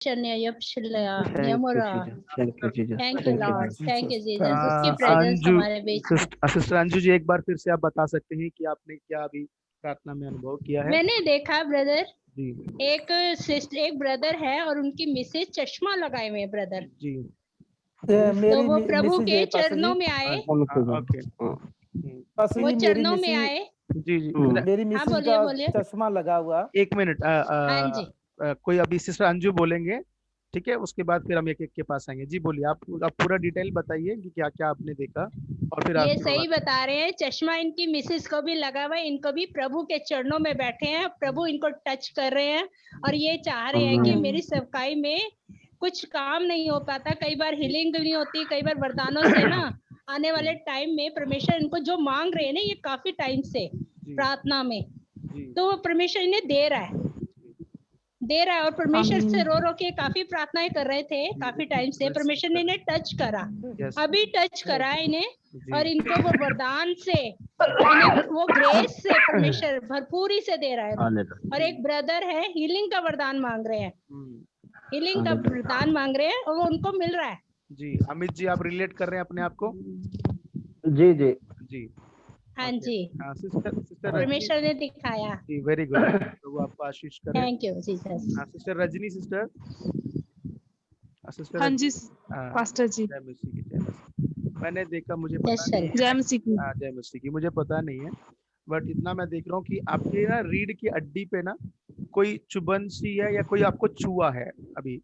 Thank you Jesus, thank you Lord, thank you Jesus, Thank उसकी you. Presence Anju हमारे बीच में। Sister Anju ji, एक बार फिर से आप बता सकते हैं कि आपने क्या अभी प्रार्थना में अनुभव किया है? मैंने देखा ब्रदर, जी एक ब्रदर है और उनकी मिसेज चश्मा लगाए हुए ब्रदर, जी तो मेरी वो प्रभु मिसेज के है पास्टर चरणों जी। में आए, ओके पास्टर वो जी, मेरी चरणों में मिसेज आए। जी जी मेरी हाँ मिसेज बोलिए का बोलिए। चश्मा लगा हुआ। एक मिनट हाँ जी, कोई अभी सिस्टर अंजू बोलेंगे, ठीक है, उसके बाद फिर हम एक एक के पास आएंगे। जी बोलिए, आप पूरा डिटेल बताइए कि क्या क्या आपने देखा, और फिर ये आपकी सही बात। बता रहे हैं, चश्मा इनकी मिसेस को भी लगा हुआ है, इनको भी प्रभु के चरणों में बैठे हैं, प्रभु इनको टच कर रहे हैं और ये चाह रहे हैं कि मेरी सेवकाई में कुछ काम नहीं हो पाता, कई बार हीलिंग भी नहीं होती, कई बार वरदानों से ना आने वाले टाइम में परमेश्वर इनको जो मांग रहे हैं ना, ये काफी टाइम से प्रार्थना में, जी तो वो परमेश्वर इन्हें दे रहा है और परमेश्वर से रो रो के काफी प्रार्थनाएं कर रहे थे काफी टाइम से, परमेश्वर ने इन्हें टच करा, यस अभी टच करा इन्हें, जी और इनको वो वरदान से, इन्हें वो ग्रेस से परमेश्वर भरपूरी से दे रहा है। और एक ब्रदर है, हीलिंग का वरदान मांग रहे हैं, हीलिंग का वरदान मांग रहे हैं और वो उनको मिल रहा है। जी अमित जी, आप रिलेट कर रहे हैं अपने आप को? जी जी जी हाँ ओके। जी, सिस्टर सिस्टर रजनी परमेश्वर ने दिखाया। जी, वेरी गुड, तो वो आपको आशीष करे। Thank you Jesus. Sister Rajni, sister sister हाँ जी हाँ, पास्टर जी। जय मसीह की, जय मसीह। मैंने देखा, मुझे पता यस नहीं सर। जय है, मसीह की। जय मसीह की, मुझे पता नहीं है, बट इतना मैं देख रहा हूँ कि आपके ना रीढ़ की हड्डी पे ना कोई चुभन सी है, या कोई आपको छुआ है अभी,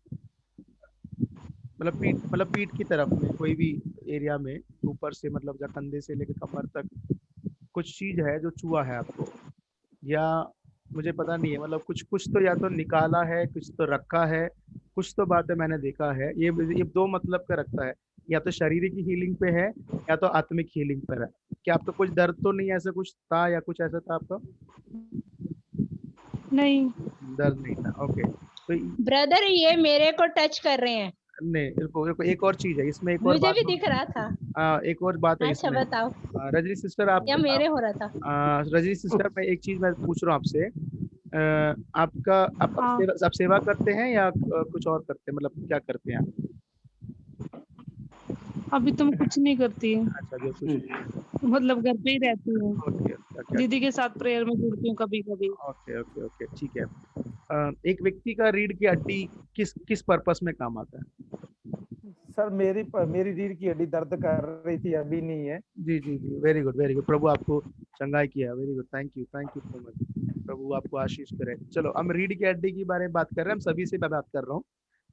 मतलब पीठ की तरफ में कोई भी एरिया में, ऊपर से मतलब जहाँ कंधे से लेकर कमर तक कुछ चीज है जो छुआ है आपको, या मुझे पता नहीं है, मतलब कुछ कुछ तो या तो निकाला है, कुछ तो रखा है, कुछ तो बात है, मैंने देखा है। ये दो मतलब का रखता है, या तो शारीरिक हीलिंग पे है, या तो आत्मिक हीलिंग पर है। क्या आपका कुछ दर्द तो नहीं है, ऐसा कुछ था, या कुछ ऐसा था आपका? नहीं। दर्द नहीं था, ओके। तो ब्रदर ये मेरे को टच कर रहे हैं, नहीं, एक और चीज है इसमें, एक और मुझे बात भी दिख रहा था। एक और बात है अच्छा इसमें। बताओ, रजनी सिस्टर, या मेरे हो रहा था? रजनी सिस्टर, मैं एक चीज मैं पूछ रहा हूँ आपसे, आपका हाँ। आप सेवा करते हैं, या कुछ और करते हैं, मतलब क्या करते हैं आप? अभी तो मैं कुछ नहीं करती हूँ, अच्छा, जो कुछ मतलब घर पे ही रहती हूँ, ओके ओके दीदी के साथ प्रेयर में जुड़ती हूँ कभी कभी। ओके ओके ओके, ठीक है। एक व्यक्ति का रीढ़ की हड्डी किस किस पर्पस में काम आता है? सर मेरी रीढ़ की हड्डी दर्द कर रही थी, अभी नहीं है। जी जी जी, वेरी गुड वेरी गुड, प्रभु आपको चंगाई किया, very good, thank you so much, प्रभु आपको आशीष करे। चलो, हम रीढ़ की हड्डी के बारे में बात कर रहे हैं, हम सभी से मैं बात कर रहा हूँ,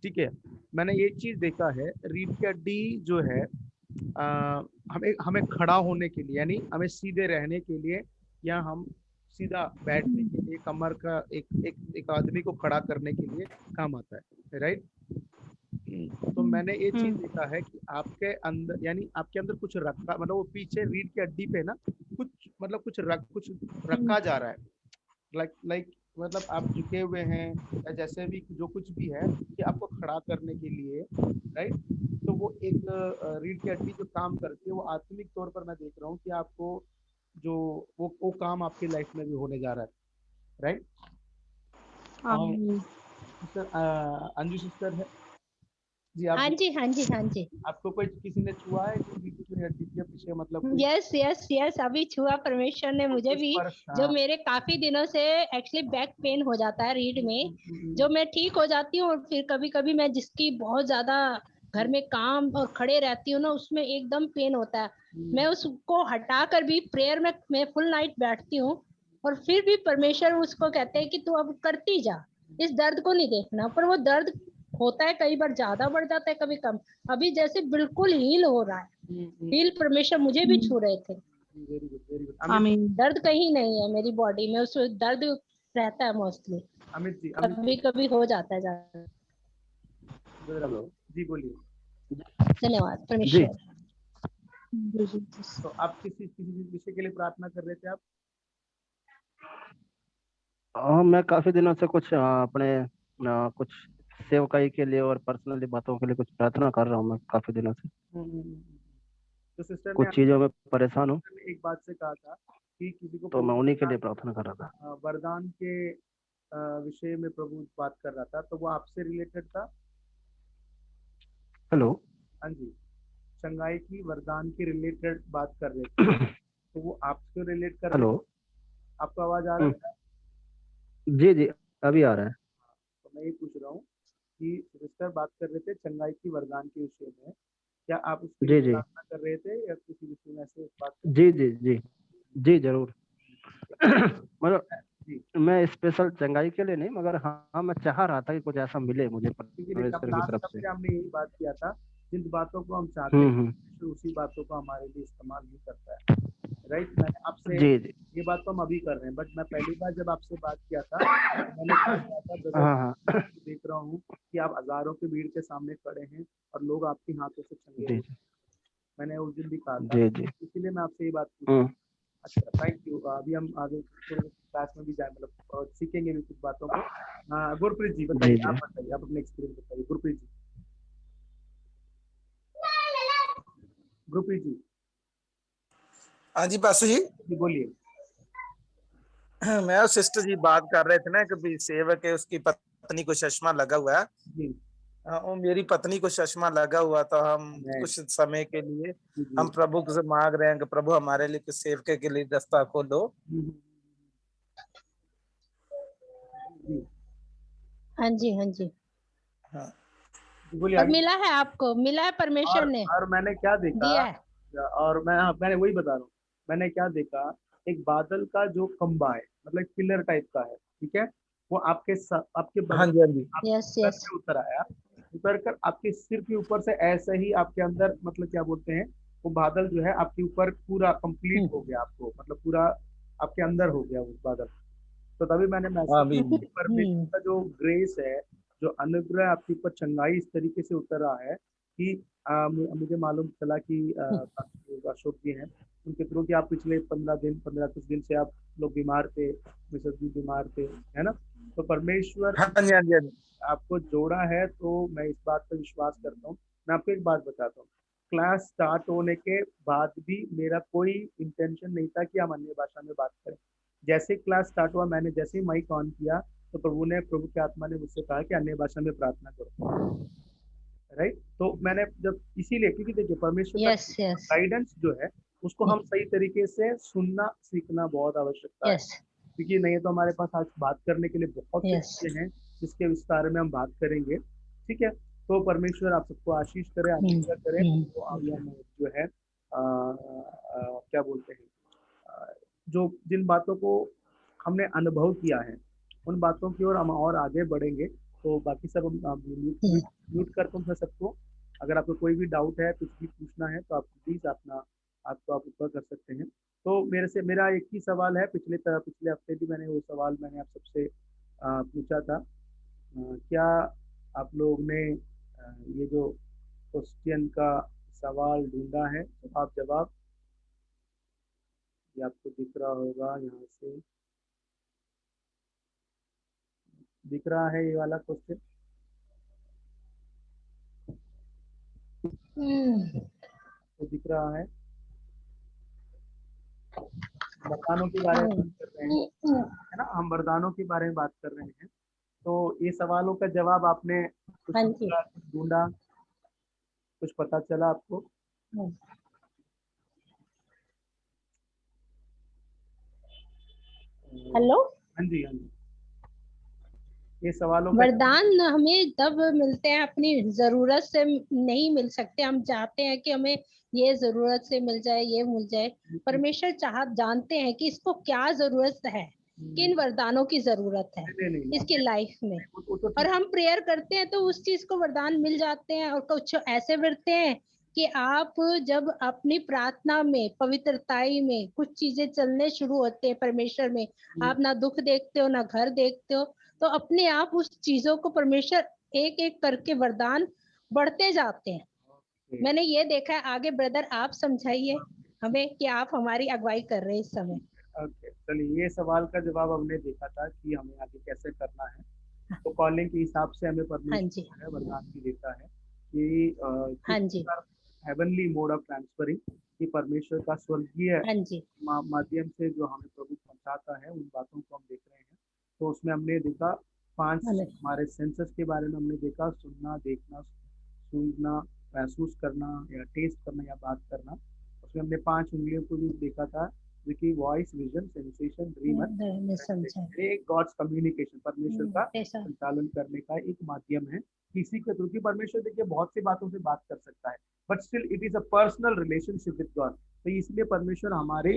ठीक है। मैंने ये चीज देखा है, रीढ़ की हड्डी जो है, हमें हमें खड़ा होने के लिए, यानी हमें सीधे रहने के लिए, या हम सीधा बैठने के लिए, कमर का एक आदमी को खड़ा करने के लिए काम आता है, राइट? तो मैंने ये चीज देखा है कि आपके अंदर, यानी आपके अंदर कुछ रखा, मतलब वो पीछे रीढ़ की हड्डी पे ना कुछ, मतलब कुछ रखा जा रहा है, लाइक मतलब आप झुके हुए हैं, या जैसे भी जो कुछ भी है, कि आपको खड़ा करने के लिए, राइट? तो वो एक रीढ़ की हड्डी जो काम करती है, वो आत्मिक तौर पर मैं देख रहा हूँ कि आपको जो वो काम आपकी लाइफ में भी होने जा रहा है, राइट? और सिस्टर अंजू सिस्टर है जी, आप हाँ जी हाँ जी हाँ जी, आपको कोई किसी ने छुआ है कि रीढ़ की हड्डी के पीछे, मतलब कोई यस यस यस, अभी छुआ परमेश्वर ने मुझे कुछ भी, फर्क जो था? मेरे काफी दिनों से एक्चुअली बैक पेन हो जाता है रीढ़ में, जो मैं ठीक हो जाती हूँ, और फिर कभी कभी मैं जिसकी बहुत ज्यादा घर में काम और खड़े रहती हूँ ना, उसमें एकदम पेन होता है, मैं उसको हटा कर भी प्रेयर में मैं फुल नाइट बैठती हूँ, और फिर भी परमेश्वर उसको कहते हैं कि तू अब करती जा, इस दर्द को नहीं देखना, पर वो दर्द होता है, कई बार ज्यादा बढ़ जाता है, कभी कम, अभी जैसे बिल्कुल हील हो रहा है, हील परमेश्वर मुझे भी छू रहे थे, वेरी गुड वेरी गुड। आमीन। दर्द कहीं नहीं है मेरी बॉडी में, उस दर्द रहता है मोस्टली, अमित जी कभी कभी हो जाता है ज्यादा। हेलो जी बोलिए। धन्यवाद जी परमेश्वर। तो आप किसी किसी विषय के लिए प्रार्थना कर रहे थे आप? हाँ, मैं काफी दिनों से कुछ अपने कुछ सेवकाई के लिए और पर्सनली बातों के लिए कुछ प्रार्थना कर रहा हूँ, मैं काफी दिनों से तो सिस्टर कुछ चीजों में परेशान हूँ, ने एक बात से कहा था कि किसी को तो मैं उन्हीं के लिए प्रार्थना कर रहा था। वरदान के विषय में प्रभु बात कर रहा था, तो वो आपसे रिलेटेड था। हेलो। हाँ जी, चंगाई की वरदान के रिलेटेड बात कर रहे थे, तो वो आपसे रिलेट कर रहे हेलो। थे। आपको आवाज आ रहा है? जी जी, अभी आ रहा है। तो मैं ये पूछ रहा हूँ कि सिस्टर बात कर रहे थे चंगाई की वरदान के विषय में, क्या आप उसके लिए जी जी प्रार्थना कर रहे थे या किसी विषय में ऐसे बात कर जी जी जी जी जरूर। मतलब जी? मैं स्पेशल चंगाई के लिए नहीं, मगर हाँ मैं चाह रहा था कि कुछ ऐसा मिले मुझे क्योंकि देखिए, अब परमेश्वर की लास्ट तरफ से। हफ्ते हमने यही बात किया था, जिन बातों को हम चाहते हैं हम्म। परमेश्वर उसी बातों को हमारे लिए इस्तेमाल नहीं करता है। राइट, मैंने आपसे जी जी। ये बात तो हम अभी कर रहे हैं, बट मैं पहली बार जब आपसे बात किया था तो मैंने क्या कहा था, ब्रदर हाँ हाँ। मैं आपको देख रहा हूँ कि आप हजारों की भीड़ के सामने खड़े हैं और लोग आपके हाथों से चंगे जी हो। जी मैंने उस दिन भी कहा था, जी जी। इसीलिए मैं आपसे ये बात पूछ रहा हम्म। हूँ। अच्छा, थैंक यू। अभी हम आगे क्लास में भी जाए, मतलब सीखेंगे भी कुछ बातों को। गुरप्रीत जी जी बताइए, जी। आप बताइए, आप अपने एक्सपीरियंस बताइए। गुरप्रीत जी हाँ जी पासू जी। जी बोलिए। मैं और सिस्टर जी बात कर रहे थे ना कि सेवक है, उसकी पत्नी को चश्मा लगा हुआ है। जी वो मेरी पत्नी को चश्मा लगा हुआ, तो हम मैं कुछ समय के लिए जी जी हम प्रभु से मांग रहे हैं कि प्रभु हमारे लिए कुछ सेवक के लिए रास्ता खोलो। हम्म, जी हाँ जी, हाँ जी। हाँ जी बोलिए और आगे। मिला है आपको, मिला है, परमेश्वर ने और मैंने क्या देखा, दिया है। और मैंने वही बता रहा हूँ, मैंने क्या देखा, एक बादल का जो खंबा है, मतलब पिलर टाइप का है, ठीक है, वो आपके हाँ बगल जी हाँ जी। आपके यस सर यस। पे उतर आया, उतर कर आपके सिर के ऊपर से ऐसे ही आपके अंदर, मतलब क्या बोलते हैं, वो बादल जो है आपके ऊपर पूरा कंप्लीट हो गया, आपको मतलब पूरा आपके अंदर हो गया वो बादल। तो तभी मैंने महसूस अभी किया कि परमेश्वर का जो ग्रेस है, जो अनुग्रह आपके ऊपर चंगाई इस तरीके से उतर रहा है कि मुझे मालूम चला कि अशोक जी हैं, उनके थ्रू कि आप पिछले 15 कुछ दिन से आप लोग बीमार थे, मिसेस भी बीमार थे, है ना। तो परमेश्वर हाँ जी हाँ जी हाँ जी। आपको जोड़ा है, तो मैं इस बात पर विश्वास करता हूँ। मैं आपको एक बात बताता हूँ, क्लास स्टार्ट होने के बाद भी मेरा कोई इंटेंशन नहीं था कि हम अन्य भाषा में बात करें। जैसे क्लास स्टार्ट हुआ, मैंने जैसे ही माइक ऑन किया, तो प्रभु की आत्मा ने मुझसे कहा कि अन्य भाषा में प्रार्थना करो। राइट, तो मैंने जब इसीलिए, क्योंकि देखिए परमेश्वर का यस यस गाइडेंस जो है उसको हम सही तरीके से सुनना सीखना बहुत आवश्यकता है, यस क्योंकि नहीं तो हमारे पास आज बात करने के लिए बहुत सी यस। चीजें हैं जिसके विस्तार में हम बात करेंगे। ठीक है, तो परमेश्वर आप सबको आशीष करे, आशीर्वाद करे। तो अभी हम जो है क्या बोलते हैं, जो जिन बातों को हमने अनुभव किया है उन बातों की ओर हम और आगे बढ़ेंगे। तो बाकी सब हम म्यूट करता हूँ मैं सबको। अगर आपको कोई भी डाउट है, कुछ भी पूछना है, तो आप प्लीज अपना आपको आप ऊपर कर सकते हैं। तो मेरे से मेरा एक ही सवाल है, पिछले हफ्ते भी मैंने वो सवाल मैंने आप सबसे पूछा था। क्या आप लोग ने ये जो क्वेश्चन का सवाल ढूंढा है, तो आप जवाब, ये आपको दिख रहा होगा यहाँ से, दिख रहा है ये वाला क्वेश्चन, तो दिख रहा है। वरदानों के बारे में बात कर रहे हैं, है ना, हम वरदानों के बारे में बात कर रहे हैं। तो ये सवालों का जवाब आपने कुछ हाँ जी। निकाला, कुछ ढूंढा, कुछ पता चला आपको? हेलो। हाँ जी, हाँ जी, ये सवालों का जवाब। वरदान हमें तब मिलते हैं, अपनी जरूरत से नहीं मिल सकते। हम चाहते हैं कि हमें ये जरूरत से मिल जाए, ये मिल जाए। परमेश्वर जानते हैं कि इसको क्या जरूरत है, किन वरदानों की जरूरत है नहीं नहीं नहीं, इसकी लाइफ में। वो तो और ठीक हम प्रेयर करते हैं तो उस चीज को वरदान मिल जाते हैं। और कुछ ऐसे मिलते हैं कि आप जब अपनी प्रार्थना में, पवित्रताई में कुछ चीजें चलने शुरू होते हैं परमेश्वर में, है। आप ना दुख देखते हो ना घर देखते हो, तो अपने आप उस चीजों को परमेश्वर एक एक करके वरदान बढ़ते जाते हैं। मैंने ये देखा है। आगे ब्रदर आप समझाइए हमें कि आप हमारी अगुवाई कर रहे हैं इस समय। ओके, चलिए, ये सवाल का जवाब हमने देखा था कि हमें आगे कैसे करना है। तो कॉलिंग के हिसाब से हमें हाँ जी, परमेश्वर जो है वरदान भी देता है कि हाँ जी, हेवनली मोड ऑफ ट्रांसफरिंग, कि परमेश्वर का स्वर्गीय हाँ जी। माध्यम से जो हमें प्रभु पहुंचाता है, उन बातों को हम देख रहे हैं। तो उसमें हमने देखा 5 हमें हमारे सेंसेस के बारे में हमने देखा, सुनना, देखना, सूंघना, महसूस करना या टेस्ट करना या बात करना। उसमें हमने 5 उंगलियों को भी देखा था, जो कि वॉइस, विजन, सेंसेशन, ड्रीम में समझा एक गॉड्स कम्युनिकेशन, परमेश्वर का ऐसा संचालन करने का एक माध्यम है। किसी के थ्रू, की परमेश्वर देखिए बहुत सी बातों से बात कर सकता है, but still it is a personal relationship with God. तो इसलिए परमेश्वर हमारे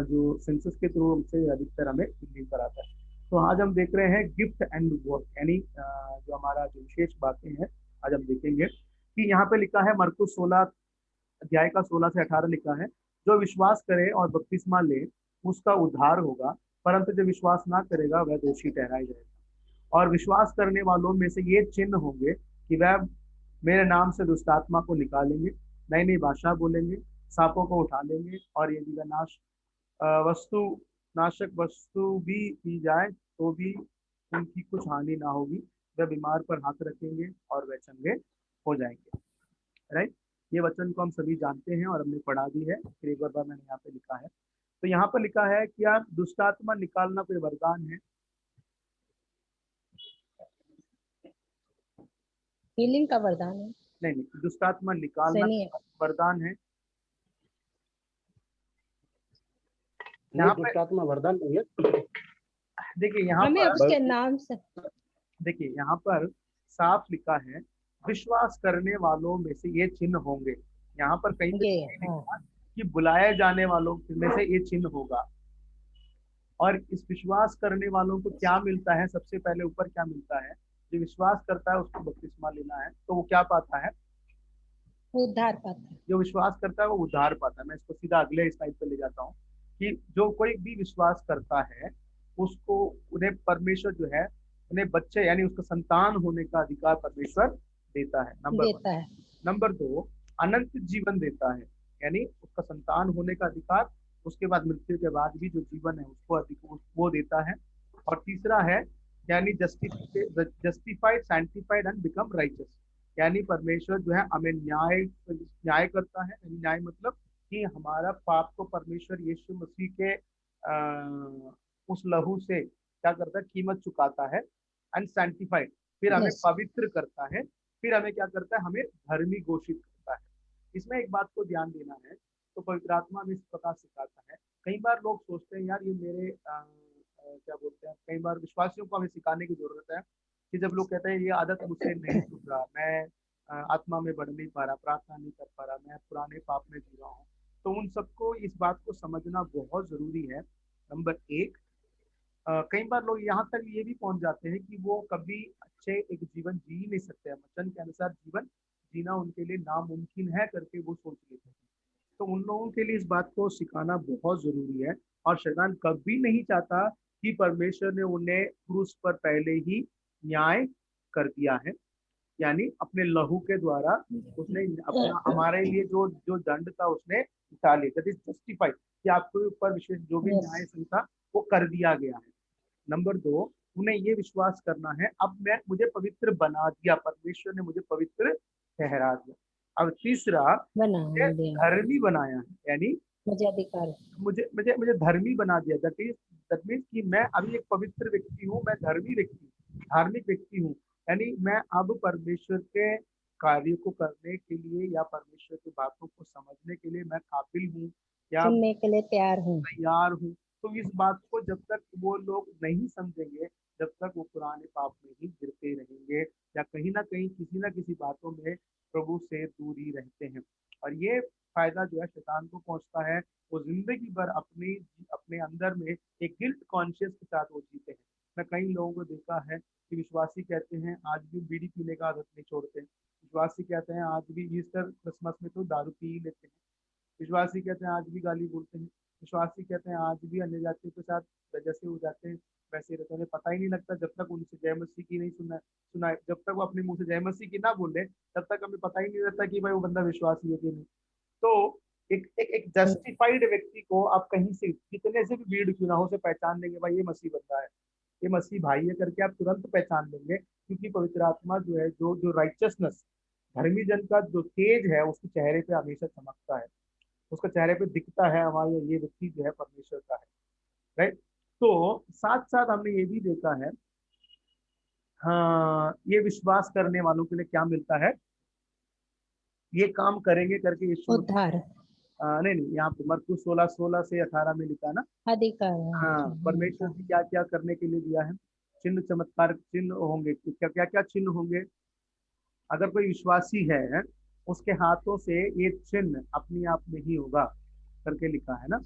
जो सेंसेस के थ्रू हमसे अधिकतर हमें फीलिंग कराता है। तो आज हम देख रहे हैं गिफ्ट एंड वर्क, यानी जो हमारा जो विशेष बातें हैं आज हम देखेंगे कि यहाँ पे लिखा है मरकुस 16 अध्याय का 16 से 18 लिखा है, जो विश्वास करे और बपतिस्मा ले उसका उद्धार होगा, परंतु जो विश्वास ना करेगा वह दोषी ठहराया जाएगा। और विश्वास करने वालों में से ये चिन्ह होंगे कि वह मेरे नाम से दुष्टात्मा को निकालेंगे, नई नई भाषा बोलेंगे, सांपों को उठा लेंगे, और यदि वह वस्तु नाशक वस्तु भी पी जाए तो भी उनकी कुछ हानि ना होगी। वह बीमार पर हाथ रखेंगे और वह चंगे हो जाएंगे। राइट, ये वचन को हम सभी जानते हैं और हमने पढ़ा भी है, फिर एक बार मैंने यहाँ पे लिखा है। तो यहाँ पर लिखा है कि आप दुष्टात्मा निकालना कोई वरदान है? हीलिंग का वरदान है, नहीं नहीं, दुष्टात्मा निकालना सही है। वरदान है? नहीं, दुष्टात्मा वरदान नहीं है। देखिए यहाँ हमें पर, उसके नाम से देखिए यहाँ पर साफ लिखा है विश्वास करने वालों में से ये चिन्ह होंगे। यहाँ पर कहीं पे ये नहीं लिखा कि बुलाए जाने वालों में से ये चिन्ह होगा। और इस विश्वास करने वालों को क्या मिलता है? सबसे पहले ऊपर क्या मिलता है? जो विश्वास करता है उसको बपतिस्मा लेना है, तो वो क्या पाता है? उद्धार पाता है। जो विश्वास करता है वो उद्धार पाता है। मैं इसको सीधा अगले स्लाइड पे ले जाता हूँ कि जो कोई भी विश्वास करता है उसको, उन्हें परमेश्वर जो है उन्हें बच्चे यानी उसका संतान होने का अधिकार परमेश्वर देता है। देता है। नंबर 2, अनंत जीवन देता है, यानी उसका संतान होने का अधिकार, उसके बाद मृत्यु के बाद भी जो जीवन है उसको वो देता है। और तीसरा है यानी justified, sanctified and become righteous, यानी परमेश्वर जो है हमें न्याय करता है। यानी न्याय मतलब कि हमारा पाप को परमेश्वर यीशु मसीह के उस लहू से क्या करता है? कीमत चुकाता है। एंड सैंक्टिफाइड, फिर हमें पवित्र करता है। फिर हमें क्या करता है? हमें धर्मी घोषित करता है। इसमें एक बात को ध्यान देना है, तो पवित्र आत्मा में इस प्रकार सिखाता है। कई बार लोग सोचते हैं यार ये मेरे क्या बोलते हैं, कई बार विश्वासियों को हमें सिखाने की जरूरत है कि जब लोग कहते हैं ये आदत मुझसे नहीं छूट रहा, मैं आत्मा में बढ़ नहीं पा रहा, प्रार्थना नहीं कर पा रहा, मैं पुराने पाप में जी रहा हूँ, तो उन सबको इस बात को समझना बहुत जरूरी है। नंबर 1, कई बार लोग यहाँ तक ये भी पहुंच जाते हैं कि वो कभी अच्छे एक जीवन जी ही नहीं सकते हैं, वचन के अनुसार जीवन जीना उनके लिए नामुमकिन है करके वो सोच लेते हैं। तो उन लोगों के लिए इस बात को सिखाना बहुत जरूरी है। और शैतान कभी नहीं चाहता कि परमेश्वर ने उन्हें क्रूस पर पहले ही न्याय कर दिया है, यानी अपने लहू के द्वारा उसने अपना हमारे लिए जो जो दंड था उसने उठा लिया, दैट इज जस्टिफाइड, कि आपके ऊपर विशेष जो भी न्याय था वो कर दिया गया है। नंबर 2, उन्हें ये विश्वास करना है अब मुझे पवित्र बना दिया, परमेश्वर ने मुझे पवित्र ठहरा दिया। अब तीसरा, मुझे धर्मी बनाया है, यानी मुझे अधिकार, मुझे मुझे मुझे धर्मी बना दिया। दैट मीन्स कि मैं अभी एक पवित्र व्यक्ति हूँ, मैं धर्मी व्यक्ति, धार्मिक व्यक्ति हूँ। यानी मैं अब परमेश्वर के कार्य को करने के लिए या परमेश्वर की बातों को समझने के लिए मैं काबिल हूँ या सुनने के लिए तैयार हूँ। तो इस बात को जब तक वो लोग नहीं समझेंगे, जब तक वो पुराने पाप में ही गिरते रहेंगे या कहीं ना कहीं किसी ना किसी बातों में प्रभु से दूरी रहते हैं। और ये फायदा जो है शैतान को पहुंचता है, वो जिंदगी भर अपने अंदर में एक गिल्ट कॉन्शियस के साथ वो जीते हैं। मैं कई लोगों को देखा है कि विश्वासी कहते हैं आज भी बीड़ी पीने का आदत नहीं छोड़ते, विश्वासी कहते हैं आज भी ईस्टर क्रिसमस में तो दारू पी ही लेते हैं, विश्वासी कहते हैं आज भी गाली बोलते हैं, विश्वासी कहते हैं आज भी अन्य जातियों के साथ जैसे हो जाते हैं वैसे रहते हैं। पता ही नहीं लगता जब तक उनसे जय मसीह की नहीं सुनाए, जब तक वो अपने मुंह से जय मसीह की ना बोले तब तक हमें पता ही नहीं रहता कि भाई वो बंदा विश्वासी है कि नहीं। तो एक जस्टिफाइड व्यक्ति को आप कहीं से कितने से भी भीड़ क्यों ना हो से पहचान लेंगे, भाई ये मसीह बंदा है, ये मसीह भाई है करके आप तुरंत पहचान लेंगे, क्योंकि पवित्र आत्मा जो है जो राइचसनेस, धर्मी जन का जो तेज है उसके चेहरे पे हमेशा चमकता है, उसका चेहरे पे दिखता है हमारा ये व्यक्ति जो है परमेश्वर का है। राइट, तो साथ साथ हमने ये भी देखा है, हाँ, ये विश्वास करने वालों के लिए क्या मिलता है, ये काम करेंगे करके यीशु मसीह उद्धार नहीं नहीं, यहाँ पे मरकुस 16 से 18 में लिखा ना। अधिकार। हाँ, परमेश्वर जी क्या क्या करने के लिए दिया है, चिन्ह चमत्कार चिन्ह होंगे, क्या क्या क्या चिन्ह होंगे। अगर कोई विश्वासी है उसके हाथों से ये चिन्ह अपने आप में ही होगा करके लिखा है ना।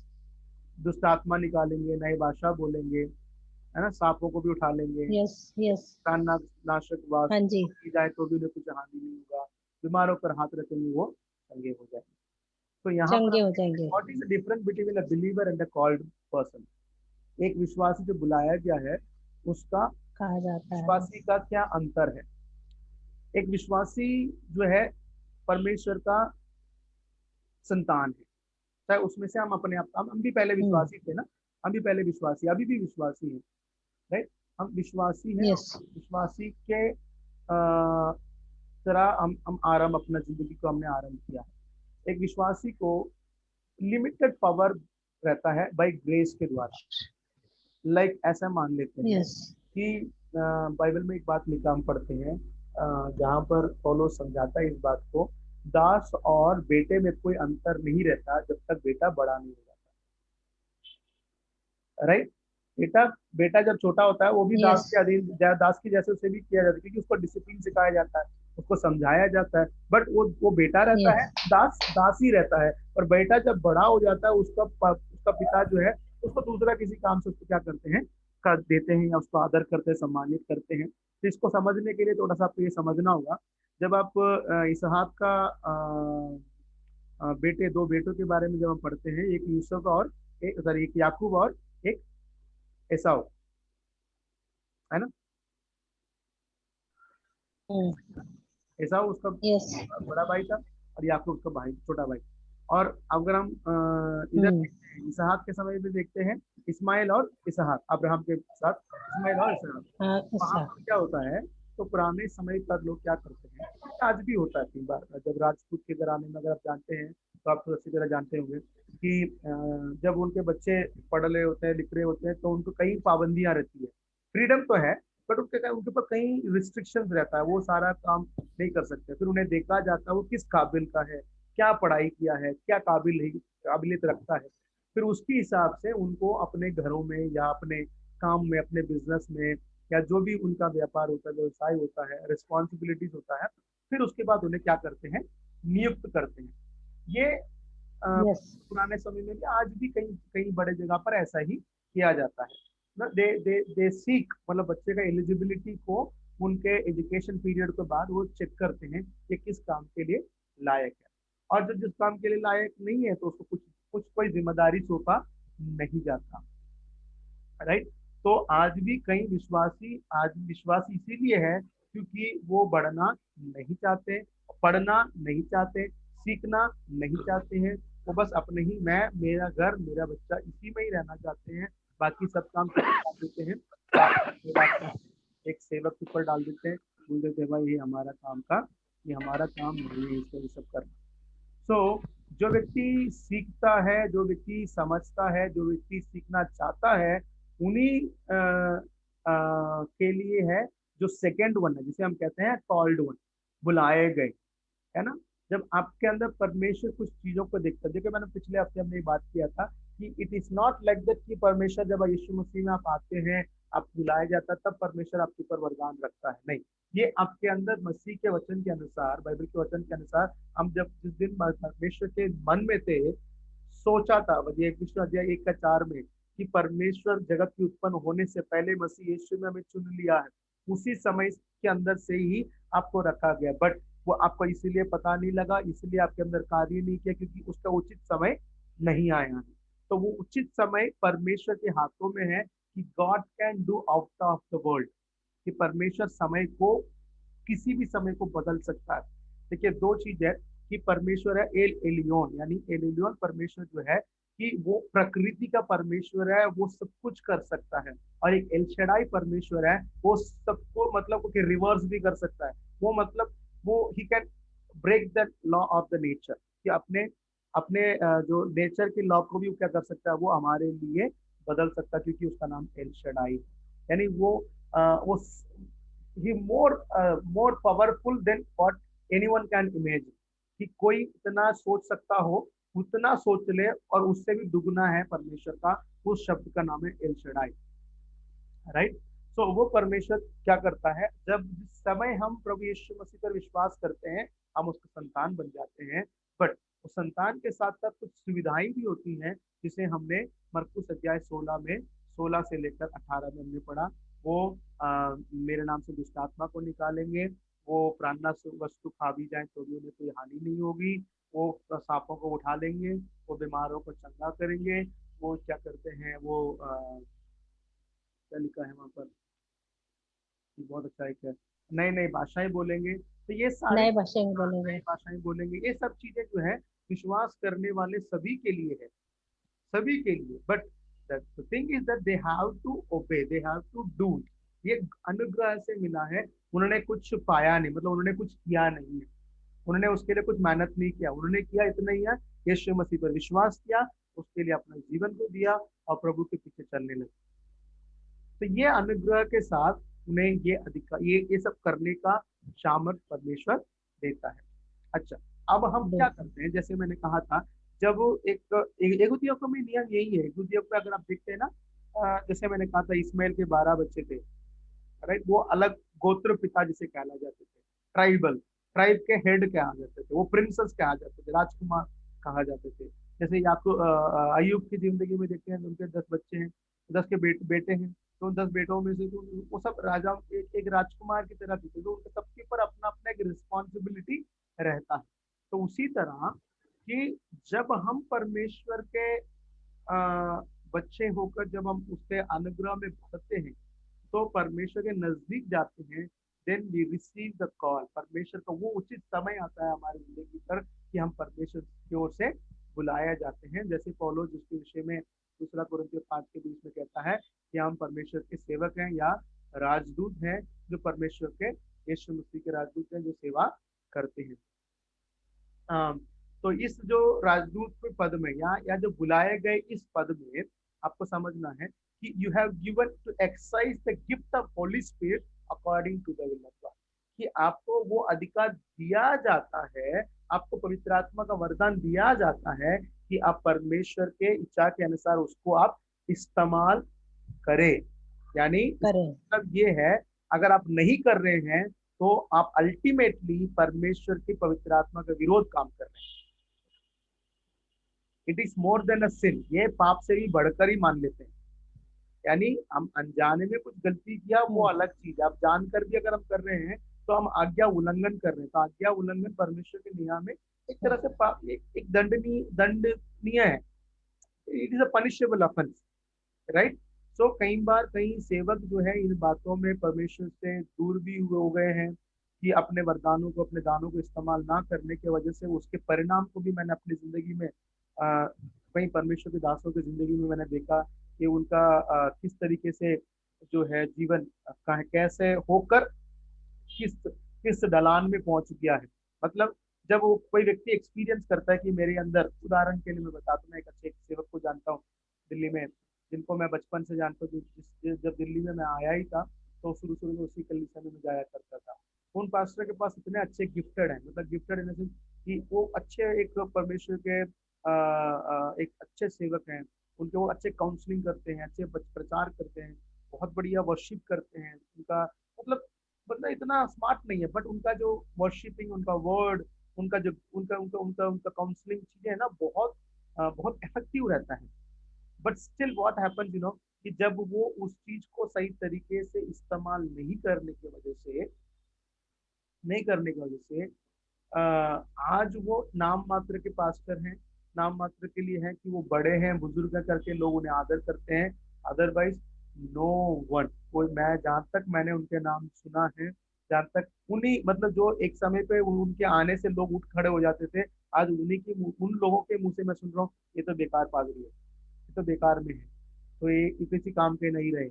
दुष्ट आत्मा निकालेंगे, नई भाषा बोलेंगे, है ना, सांपों को भी उठा लेंगे, यस यस। प्राण नाशक वास हाँ जी। की जाए तो भी उन्हें कुछ हानि नहीं होगा, बीमारों पर हाथ रखेंगे वो चंगे हो जाएंगे। तो यहाँ पर चंगे हो जाएंगे। What is the difference between a believer and a called person. एक विश्वासी जो बुलाया गया है उसका कहा जाता है। विश्वासी का क्या अंतर है। एक विश्वासी जो है परमेश्वर का संतान है, चाहे उसमें से हम अपने आप, हम भी पहले विश्वासी थे ना, हम भी पहले विश्वासी, अभी भी विश्वासी हैं, राइट। हम विश्वासी हैं, यस। विश्वासी के तरह हम आरंभ, अपना जिंदगी को हमने आरंभ किया है। एक विश्वासी को लिमिटेड पावर रहता है बाय ग्रेस के द्वारा। ऐसा मान लेते हैं यस। कि बाइबल में एक बात लिखा हम पढ़ते हैं, जहाँ पर पौलुस समझाता है इस बात को, दास और बेटे में कोई अंतर नहीं रहता जब तक बेटा बड़ा नहीं हो जाता, राइट। बेटा बेटा जब छोटा होता है वो भी दास यस। के अधीन, दास की जैसे उसे भी किया जाता है, क्योंकि उसको डिसिप्लिन सिखाया जाता है, उसको समझाया जाता है। बट वो बेटा रहता है, यस। दास ही रहता है। और बेटा जब बड़ा हो जाता है उसका पिता जो है उसको दूसरा किसी काम से उसको क्या करते हैं, कर देते हैं, या उसको आदर करते हैं, सम्मानित करते हैं। तो इसको समझने के लिए थोड़ा सा आपको ये समझना होगा। जब आप इसहाक का बेटे, दो बेटों के बारे में जब हम पढ़ते हैं, एक यूसुफ और एक, सॉरी, एक याकूब और एक एसाव, है ना। एसाव उसका यस। बड़ा भाई था और याकूब उसका भाई, छोटा भाई। और अगर हम इधर देखते हैं, इसहाक के समय में देखते हैं इस्माइल और इसहाक, अब्राहम के साथ इस्माइल और इसहाक। हाँ वहां ऐसा। पर क्या होता है, तो पुराने समय पर लोग क्या करते हैं, आज भी होता है कई बार, जब राजपूत के घराने में अगर आप जानते हैं तो आप तो अच्छी तरह जानते होंगे कि जब उनके बच्चे पढ़ रहे होते हैं, लिख रहे होते हैं, तो उनको कई पाबंदियां रहती है। फ्रीडम तो है बट उनके ऊपर कई रिस्ट्रिक्शंस रहता है, वो सारा काम नहीं कर सकते। फिर उन्हें देखा जाता है वो किस काबिल का है, क्या पढ़ाई किया है, क्या काबिलियत रखता है। फिर उसके हिसाब से उनको अपने घरों में या अपने काम में, अपने बिजनेस में, या जो भी उनका व्यापार होता है, व्यवसाय होता है, रिस्पॉन्सिबिलिटीज होता है, फिर उसके बाद उन्हें क्या करते हैं, नियुक्त करते हैं। ये यस। पुराने समय में भी, आज भी कई कई बड़े जगह पर ऐसा ही किया जाता है ना। दे सीक, मतलब बच्चे का एलिजिबिलिटी को उनके एजुकेशन पीरियड के बाद वो चेक करते हैं कि किस काम के लिए लायक है, और जो जिस काम के लिए लायक नहीं है तो उसको कुछ कुछ कोई जिम्मेदारी सौंपा नहीं जाता, राइट। तो आज भी कई विश्वासी, आज विश्वासी इसीलिए है क्योंकि वो बढ़ना नहीं चाहते, पढ़ना नहीं चाहते, सीखना नहीं चाहते हैं। वो बस अपने ही, मैं, मेरा घर, मेरा बच्चा, इसी में ही रहना चाहते हैं। बाकी सब काम कर देते हैं, एक सेवक के ऊपर डाल देते हैं, बोल देते हैं भाई ये हमारा काम का, ये हमारा काम नहीं है, इसको ये सब करना। सो जो व्यक्ति सीखता है, जो व्यक्ति समझता है, जो व्यक्ति सीखना चाहता है, उन्हीं के लिए है जो सेकंड वन है, जिसे हम कहते हैं कॉल्ड वन, बुलाए गए, है ना। जब आपके अंदर परमेश्वर कुछ चीजों को देखता है, देखिए मैंने पिछले हफ्ते हमने बात किया था कि it is not like that कि परमेश्वर जब यीशु मसीह में आप आते हैं, आप बुलाए जाता तब परमेश्वर आपके ऊपर वरदान रखता है, नहीं। ये आपके अंदर मसीह के वचन के अनुसार, बाइबल के वचन के अनुसार, हम जब जिस दिन परमेश्वर के मन में थे, सोचा था, अध्याय 1:4 में, कि परमेश्वर जगत की उत्पन्न होने से पहले मसीह यीशु में हमें चुन लिया है, उसी समय के अंदर से ही आपको रखा गया। बट वो आपको इसीलिए पता नहीं लगा, इसलिए आपके अंदर कार्य नहीं किया, क्योंकि उसका उचित समय नहीं आया है। तो वो उचित समय परमेश्वर के हाथों में है कि God can do out of the world, कि परमेश्वर समय को, किसी भी समय को बदल सकता है। देखिए दो चीज है कि परमेश्वर है एल एलियोन, यानी एल एलियोन परमेश्वर जो है कि वो प्रकृति का परमेश्वर है, वो सब कुछ कर सकता है। और एक एल शडाई परमेश्वर है, वो सबको मतलब कि रिवर्स भी कर सकता है। वो मतलब वो he can break the law of the nature, कि अपने अपने जो नेचर के लॉ को भी क्या कर सकता है, वो हमारे लिए बदल सकता, क्योंकि उसका नाम एल शडाई, यानी वो ही more powerful than what anyone can imagine, कि कोई इतना सोच सकता हो उतना सोच ले, और उससे भी दुगना है परमेश्वर का, उस शब्द का नाम है एल शडाई, राइट। सो वो परमेश्वर क्या करता है, जब जिस समय हम प्रभु यीशु मसीह पर विश्वास करते हैं हम उसका संतान बन जाते हैं, बट उस संतान के साथ साथ कुछ सुविधाएं भी होती हैं, जिसे हमने मरकुस अध्याय 16 में 16 से लेकर 18 में हमने पढ़ा। वो मेरे नाम से दुष्ट आत्मा को निकालेंगे, वो प्राणनाश वस्तु खा भी जाए तो भी उन्हें कोई हानि नहीं होगी, वो सांपों को उठा लेंगे, वो बीमारों को चंगा करेंगे, वो क्या करते हैं, वो क्या लिखा है वहां पर, बहुत अच्छा एक है, नई नई भाषाएं बोलेंगे। तो ये सारी नए भाषा में नई बोलेंगे। भाषाएं बोलेंगे, ये सब चीजें जो है विश्वास करने वाले सभी के लिए है, सभी के लिए। But the thing is that they have to obey, they have to do. ये अनुग्रह से मिला है, उन्होंने कुछ पाया नहीं, मतलब उन्होंने कुछ किया नहीं है, उन्होंने उसके लिए कुछ मेहनत नहीं किया, उन्होंने किया इतना ही है, यीशु मसीह पर विश्वास किया, उसके लिए अपना जीवन को दिया और प्रभु के पीछे चलने लगे। तो ये अनुग्रह के साथ उन्हें ये अधिकार, ये सब करने का सामर्थ परमेश्वर देता है। अच्छा, अब हम क्या करते हैं, जैसे मैंने कहा था, जब यहूदियों का भी नियम यही है, यहूदियों पे अगर आप देखते हैं ना, जैसे मैंने कहा था इस्माइल के 12 बच्चे थे, राइट, वो अलग गोत्र पिता जिसे कहला जाते थे, ट्राइबल, ट्राइब के हेड कहा जाते थे, वो प्रिंसेस कहा जाते थे, राजकुमार कहा जाते थे। जैसे याकूब अयूब की जिंदगी में देखते हैं तो उनके 10 बच्चे हैं, 10 के बेटे हैं, तो उन 10 बेटों में से तो वो सब राजा एक राजकुमार की तरह थे, तो उनके सबके ऊपर अपना अपना एक रिस्पॉन्सिबिलिटी रहता है। तो उसी तरह कि जब हम परमेश्वर के बच्चे होकर जब हम उसके अनुग्रह में बढ़ते हैं, तो परमेश्वर के नजदीक जाते हैं, then we receive the call. परमेश्वर का वो उचित समय आता है हमारी जिंदगी पर कि हम परमेश्वर की ओर से बुलाया जाते हैं। जैसे पौलुस जिसके विषय में दूसरा कुरिन्थियों 5 के 20 में कहता है कि हम परमेश्वर के सेवक हैं या राजदूत हैं, जो परमेश्वर के यीशु मसीह के राजदूत हैं, जो सेवा करते हैं। तो इस जो राजदूत के पद में या जो बुलाए गए इस पद में आपको समझना है कि you have given to exercise the gift of holy spirit according to the will of God, कि आपको वो अधिकार दिया जाता है, आपको पवित्र आत्मा का वरदान दिया जाता है कि आप परमेश्वर के इच्छा के अनुसार उसको आप इस्तेमाल करें। यानी मतलब ये है, अगर आप नहीं कर रहे हैं तो आप अल्टीमेटली परमेश्वर की पवित्र आत्मा का विरोध काम कर रहे हैं। इट इज मोर देन अ सिन, ये पाप से भी बढ़कर ही मान लेते हैं। यानी हम अनजाने में कुछ गलती किया वो अलग चीज है, आप जानकर भी अगर हम कर रहे हैं तो हम आज्ञा उल्लंघन कर रहे हैं। तो आज्ञा उल्लंघन परमेश्वर के नियम में एक तरह से पाप, एक दंडनीय है, it is a punishable offense, right. So कई बार कई सेवक जो है इन बातों में परमेश्वर से दूर भी हो गए हैं, कि अपने वरदानों को, अपने दानों को इस्तेमाल ना करने की वजह से उसके परिणाम को भी मैंने अपनी जिंदगी में कई परमेश्वर के दासों की जिंदगी में मैंने देखा कि उनका किस तरीके से जो है जीवन कैसे होकर किस किस ढलान में पहुंच गया है। मतलब जब वो कोई व्यक्ति एक्सपीरियंस करता है कि मेरे अंदर, उदाहरण के लिए मैं बताता हूँ, मैं एक अच्छे सेवक को जानता हूँ दिल्ली में, जिनको मैं बचपन से जानता हूँ, जब दिल्ली में मैं आया ही था तो शुरू शुरू में उसी कलीसिया में जाया करता था। उन पास्टर के पास इतने अच्छे गिफ्टेड हैं, मतलब गिफ्टेड इन सेंस कि वो अच्छे एक परमेश्वर के एक अच्छे सेवक हैं, उनके वो अच्छे काउंसलिंग करते हैं, अच्छे प्रचार करते हैं, बहुत बढ़िया वर्शिप करते हैं। उनका मतलब इतना स्मार्ट नहीं है, बट उनका जो वर्शिपिंग, उनका वर्ड, उनका जो उनका उनका उनका उनका काउंसलिंग चीजें है ना, बहुत इफेक्टिव रहता है। बट स्टिल व्हाट हैपेंस, कि जब वो उस चीज को सही तरीके से इस्तेमाल नहीं करने की वजह से आज वो नाम मात्र के पास्टर हैं, नाम मात्र के लिए हैं कि वो बड़े हैं, बुजुर्ग हैं करके लोग उन्हें आदर करते हैं। अदरवाइज नो वन, कोई, मैं जहां तक मैंने उनके नाम सुना है, जहां तक उन्हीं, मतलब जो एक समय पे उनके आने से लोग उठ खड़े हो जाते थे, आज उन लोगों के मुंह से मैं सुन रहा हूँ ये तो बेकार पादरी है, ये तो बेकार में है, तो ये किसी काम के नहीं रहे।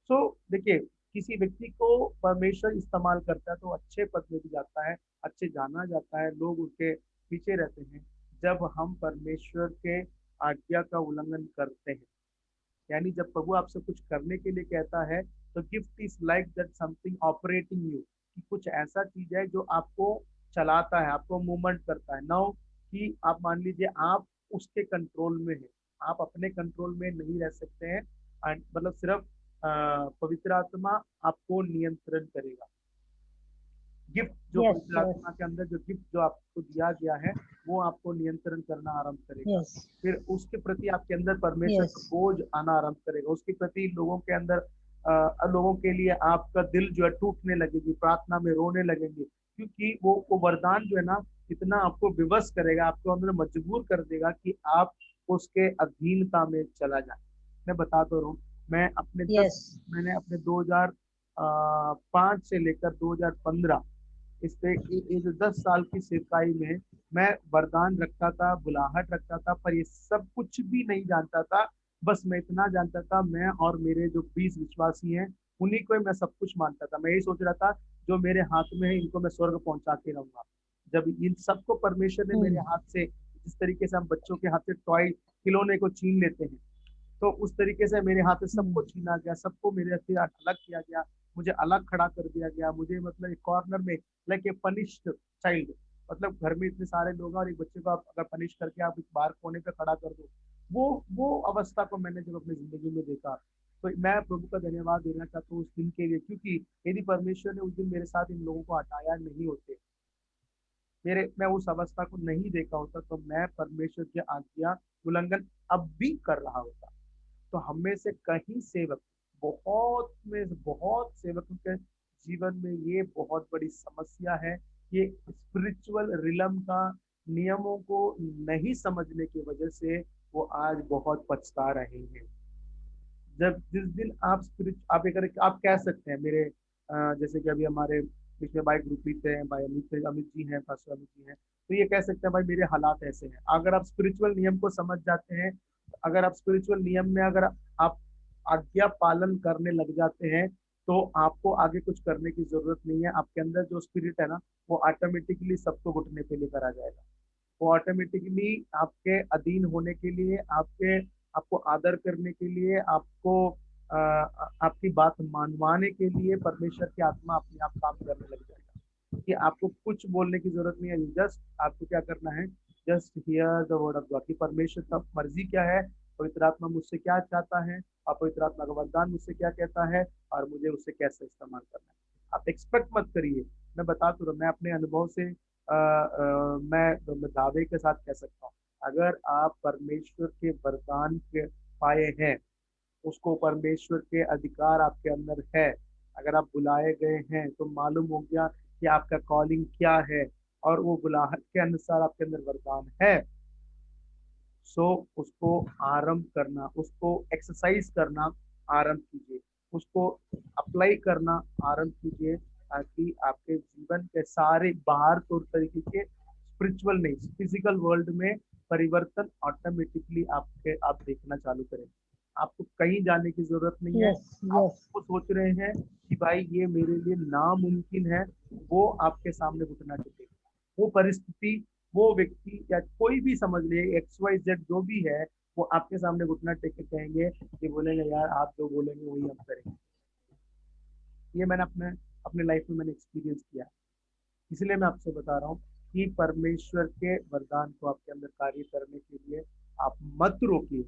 सो देखिए, किसी व्यक्ति को परमेश्वर इस्तेमाल करता है तो अच्छे पद में भी जाता है, अच्छे जाना जाता है, लोग उसके पीछे रहते हैं। जब हम परमेश्वर के आज्ञा का उल्लंघन करते हैं, यानी जब प्रभु आपसे कुछ करने के लिए कहता है तो gift is like that something operating you, कि कुछ ऐसा चीज है जो आपको चलाता है, आपको मूवमेंट करता है। नाउ कि आप मान लीजिए आप उसके कंट्रोल में है, आप अपने कंट्रोल में नहीं रह सकते हैं। मतलब सिर्फ पवित्र आत्मा आपको नियंत्रण करेगा। गिफ्ट जो यस पवित्र आत्मा के अंदर जो गिफ्ट जो आपको दिया गया है वो आपको नियंत्रण करना आरंभ करेगा। यस फिर उसके प्रति आपके अंदर परमेश्वर का यस बोझ आना आरंभ करेगा। उसके प्रति लोगों के अंदर लोगों के लिए आपका दिल जो है टूटने लगेगी, प्रार्थना में रोने लगेंगे, क्योंकि वो वरदान जो है ना इतना आपको विवश करेगा, आपको अंदर मजबूर कर देगा कि आप उसके अधीनता में चला जाए। मैं बता तो रहा हूँ, यस मैंने अपने 2005 से लेकर 2015 इस पे ये जो 10 साल की सेवकाई में मैं वरदान रखता था, बुलाहट रखता था, पर ये सब कुछ भी नहीं जानता था। बस मैं इतना जानता था, मैं और मेरे जो 20 विश्वासी हैं उन्हीं को मैं सब कुछ मानता था। मैं यही सोच रहा था जो मेरे हाथ में है इनको मैं स्वर्ग पहुंचा के रहूंगा। जब इन सबको परमेश्वर ने मेरे हाथ से, जिस तरीके से हम बच्चों के हाथ से टॉय खिलौने को छीन लेते हैं, तो उस तरीके से मेरे हाथ से सबको छीना गया, सबको मेरे से अलग किया गया, मुझे अलग खड़ा कर दिया गया। मुझे मतलब एक कॉर्नर में, लाइक ए पनिश्ड चाइल्ड, मतलब घर में इतने सारे लोग हैं और एक बच्चे को आप अगर पनिश करके आप एक बाहर कोने पे खड़ा कर दो, वो अवस्था को मैंने जब अपनी जिंदगी में देखा, तो मैं प्रभु का धन्यवाद देना चाहता हूँ उस दिन के लिए, क्योंकि यदि परमेश्वर ने उस दिन मेरे साथ इन लोगों को हटाया नहीं होते, मैं उस अवस्था को नहीं देखा होता, तो मैं परमेश्वर की आज्ञा उल्लंघन अब भी कर रहा होता। तो हम में से कई सेवक, बहुत सेवकों के जीवन में ये बहुत बड़ी समस्या है। ये स्पिरिचुअल रिलम का नियमों को नहीं समझने की वजह से वो आज बहुत पछता रहे हैं। जब जिस दिन आप आप कह सकते हैं मेरे जैसे कि अभी हमारे बीच में भाई गुरप्रीत है, भाई अमित जी हैं, पास्टर अमित जी हैं, तो ये कह सकते हैं भाई मेरे हालात ऐसे हैं। अगर आप स्पिरिचुअल नियम को समझ जाते हैं, अगर आप स्पिरिचुअल नियम में अगर आप आज्ञा पालन करने लग जाते हैं, तो आपको आगे कुछ करने की जरूरत नहीं है। आपके अंदर जो स्पिरिट है ना, वो ऑटोमेटिकली सबको घुटने पे लेकर आ जाएगा। वो ऑटोमेटिकली आपके अधीन होने के लिए, आपको आदर करने के लिए, आपकी बात मानवाने के लिए परमेश्वर की आत्मा अपने आप काम करने लग जाएगा कि आपको कुछ बोलने की जरूरत नहीं है। जस्ट आपको क्या करना है, just here the word of God, कि परमेश्वर का मर्जी क्या है, पवित्र आत्मा मुझसे क्या चाहता है, और पवित्र आत्मा का वरदान मुझसे क्या कहता है, और मुझे उसे कैसे इस्तेमाल करना है। आप एक्सपेक्ट मत करिए। मैं बता तो रहा, मैं अपने अनुभव से मैं दावे के साथ कह सकता हूँ, अगर आप परमेश्वर के वरदान के पाए हैं, उसको परमेश्वर के अधिकार आपके अंदर है, अगर आप बुलाए गए हैं, तो मालूम हो गया कि आपका कॉलिंग क्या है, और वो बुलाहट के अनुसार आपके अंदर वरदान है, सो उसको आरंभ करना, उसको एक्सरसाइज करना आरंभ कीजिए, उसको अप्लाई करना आरंभ कीजिए, ताकि आपके जीवन के सारे बाहर तौर तरीके के स्पिरिचुअल नहीं, फिजिकल वर्ल्ड में परिवर्तन ऑटोमेटिकली आप देखना चालू करें। आपको कहीं जाने की जरूरत नहीं है। आप वो सोच रहे हैं कि भाई ये मेरे लिए नामुमकिन है, वो आपके सामने घुटना टेकेगा। वो परिस्थिति, वो व्यक्ति, या कोई भी समझ ले, XYZ जो भी है, वो आपके सामने घुटना टेक के कहेंगे कि बोलेंगे यार आप जो बोलेंगे वही हम करेंगे। ये मैंने अपने अपने लाइफ में मैंने एक्सपीरियंस किया, इसलिए मैं आपसे बता रहा हूँ कि परमेश्वर के वरदान को आपके अंदर कार्य करने के लिए आप मत रोकिए,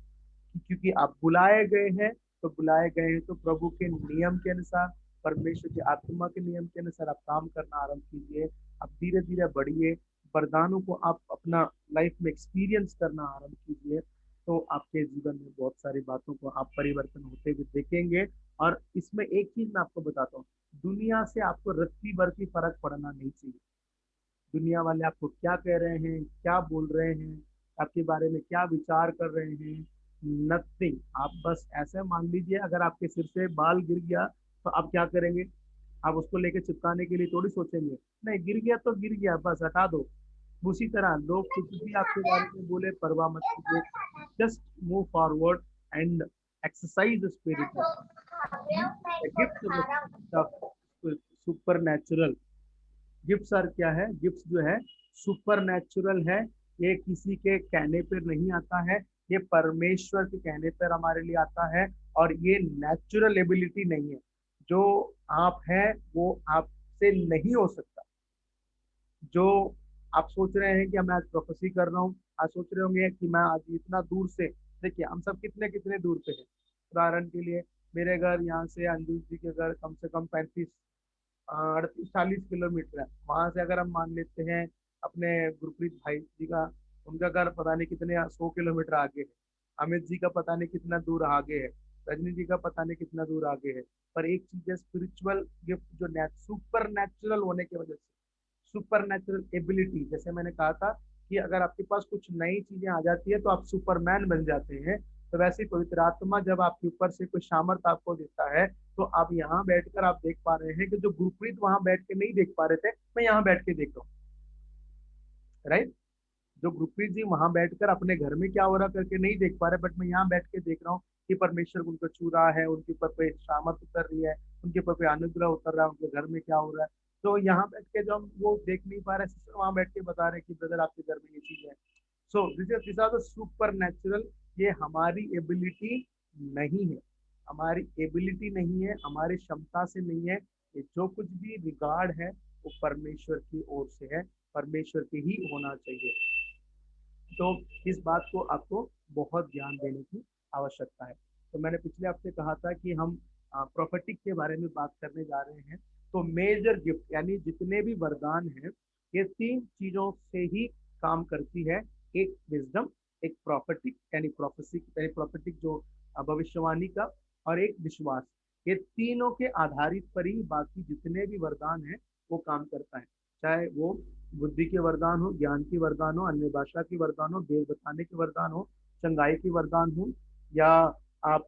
क्योंकि आप बुलाए गए हैं। तो बुलाए गए हैं तो प्रभु के नियम के अनुसार, परमेश्वर की आत्मा के नियम के अनुसार आप काम करना आरंभ कीजिए। आप धीरे धीरे बढ़िए, वरदानों को आप अपना लाइफ में एक्सपीरियंस करना आरंभ कीजिए, तो आपके जीवन में बहुत सारी बातों को आप परिवर्तन होते हुए देखेंगे। और इसमें एक चीज मैं आपको बताता हूँ, दुनिया से आपको रत्ती भर की फर्क पड़ना नहीं चाहिए। दुनिया वाले आपको क्या कह रहे हैं, क्या बोल रहे हैं, आपके बारे में क्या विचार कर रहे हैं, नथिंग। आप बस ऐसे मान लीजिए, अगर आपके सिर से बाल गिर गया तो आप क्या करेंगे, आप उसको लेके चिपकाने के लिए थोड़ी सोचेंगे, नहीं गिर गया तो गिर गया, बस हटा दो। उसी तरह लोग कुछ भी आपके बारे में बोले, परवाह मत कीजिए, just move forward and exercise spirit gift supernatural. Gifts are क्या है, गिफ्ट्स जो है सुपर नेचुरल है। ये किसी के कहने पर नहीं आता है, ये परमेश्वर के कहने पर हमारे लिए आता है, और ये नेचुरल एबिलिटी नहीं है। जो आप हैं वो आपसे नहीं हो सकता। जो आप सोच रहे हैं कि मैं आज प्रोफेसी कर रहा हूँ, आज सोच रहे होंगे कि मैं आज इतना दूर से, देखिए हम सब कितने कितने दूर पे हैं। उदाहरण के लिए मेरे घर यहाँ से अंजू जी के घर कम से कम 35 38 40 किलोमीटर है। वहां से अगर हम मान लेते हैं अपने गुरप्रीत भाई जी का, उनका घर पता नहीं कितने 100 किलोमीटर आगे है। अमित जी का पता नहीं कितना दूर आगे है। रजनी जी का पता नहीं कितना दूर आगे है। पर एक चीज है, स्पिरिचुअल गिफ्ट जो सुपर नेचुरल होने की वजह से, सुपर नेचुरल एबिलिटी, जैसे मैंने कहा था कि अगर आपके पास कुछ नई चीजें आ जाती है तो आप सुपरमैन बन जाते हैं। तो वैसे ही पवित्र आत्मा जब आपके ऊपर से कोई सामर्थ आपको देता है, तो आप यहाँ बैठकर आप देख पा रहे हैं कि जो गुरप्रीत वहां बैठ के नहीं देख पा रहे थे, मैं यहाँ बैठ के देख रहा हूँ। राइट? जो गुरप्रीत जी वहां बैठकर अपने घर में क्या हो रहा करके नहीं देख पा रहे, बट मैं यहाँ बैठ के देख रहा हूँ कि परमेश्वर उनको छू रहा है, उनके ऊपर कोई सामर्थ उतर रही है, उनके ऊपर कोई अनुग्रह उतर रहा है, उनके घर में क्या हो रहा है। तो यहाँ बैठ के जो हम वो देख नहीं पा रहे, सिस्टर वहां बैठ के बता रहे कि ब्रदर आपके घर में ये चीज है। So this are the supernatural. ये हमारी एबिलिटी नहीं है, हमारी एबिलिटी नहीं है, हमारी क्षमता से नहीं है। ये जो कुछ भी रिगार्ड है वो परमेश्वर की ओर से है, परमेश्वर के ही होना चाहिए। तो इस बात को आपको बहुत ध्यान देने की आवश्यकता है। तो मैंने पिछले हफ्ते कहा था कि हम प्रोफेटिक के बारे में बात करने जा रहे हैं। तो मेजर गिफ्ट यानी जितने भी वरदान हैं, ये 3 चीजों से ही काम करती है। एक विजडम, एक प्रोफेटिक यानी प्रोफेसी यानी प्रोफेटिक जो भविष्यवाणी का, और एक विश्वास। ये तीनों के आधारित पर ही बाकी जितने भी वरदान हैं वो काम करता है। चाहे वो बुद्धि के वरदान हो, ज्ञान की वरदान हो, अन्य भाषा की वरदान हो, देव बताने के वरदान हो, चंगाई की वरदान हो, या आप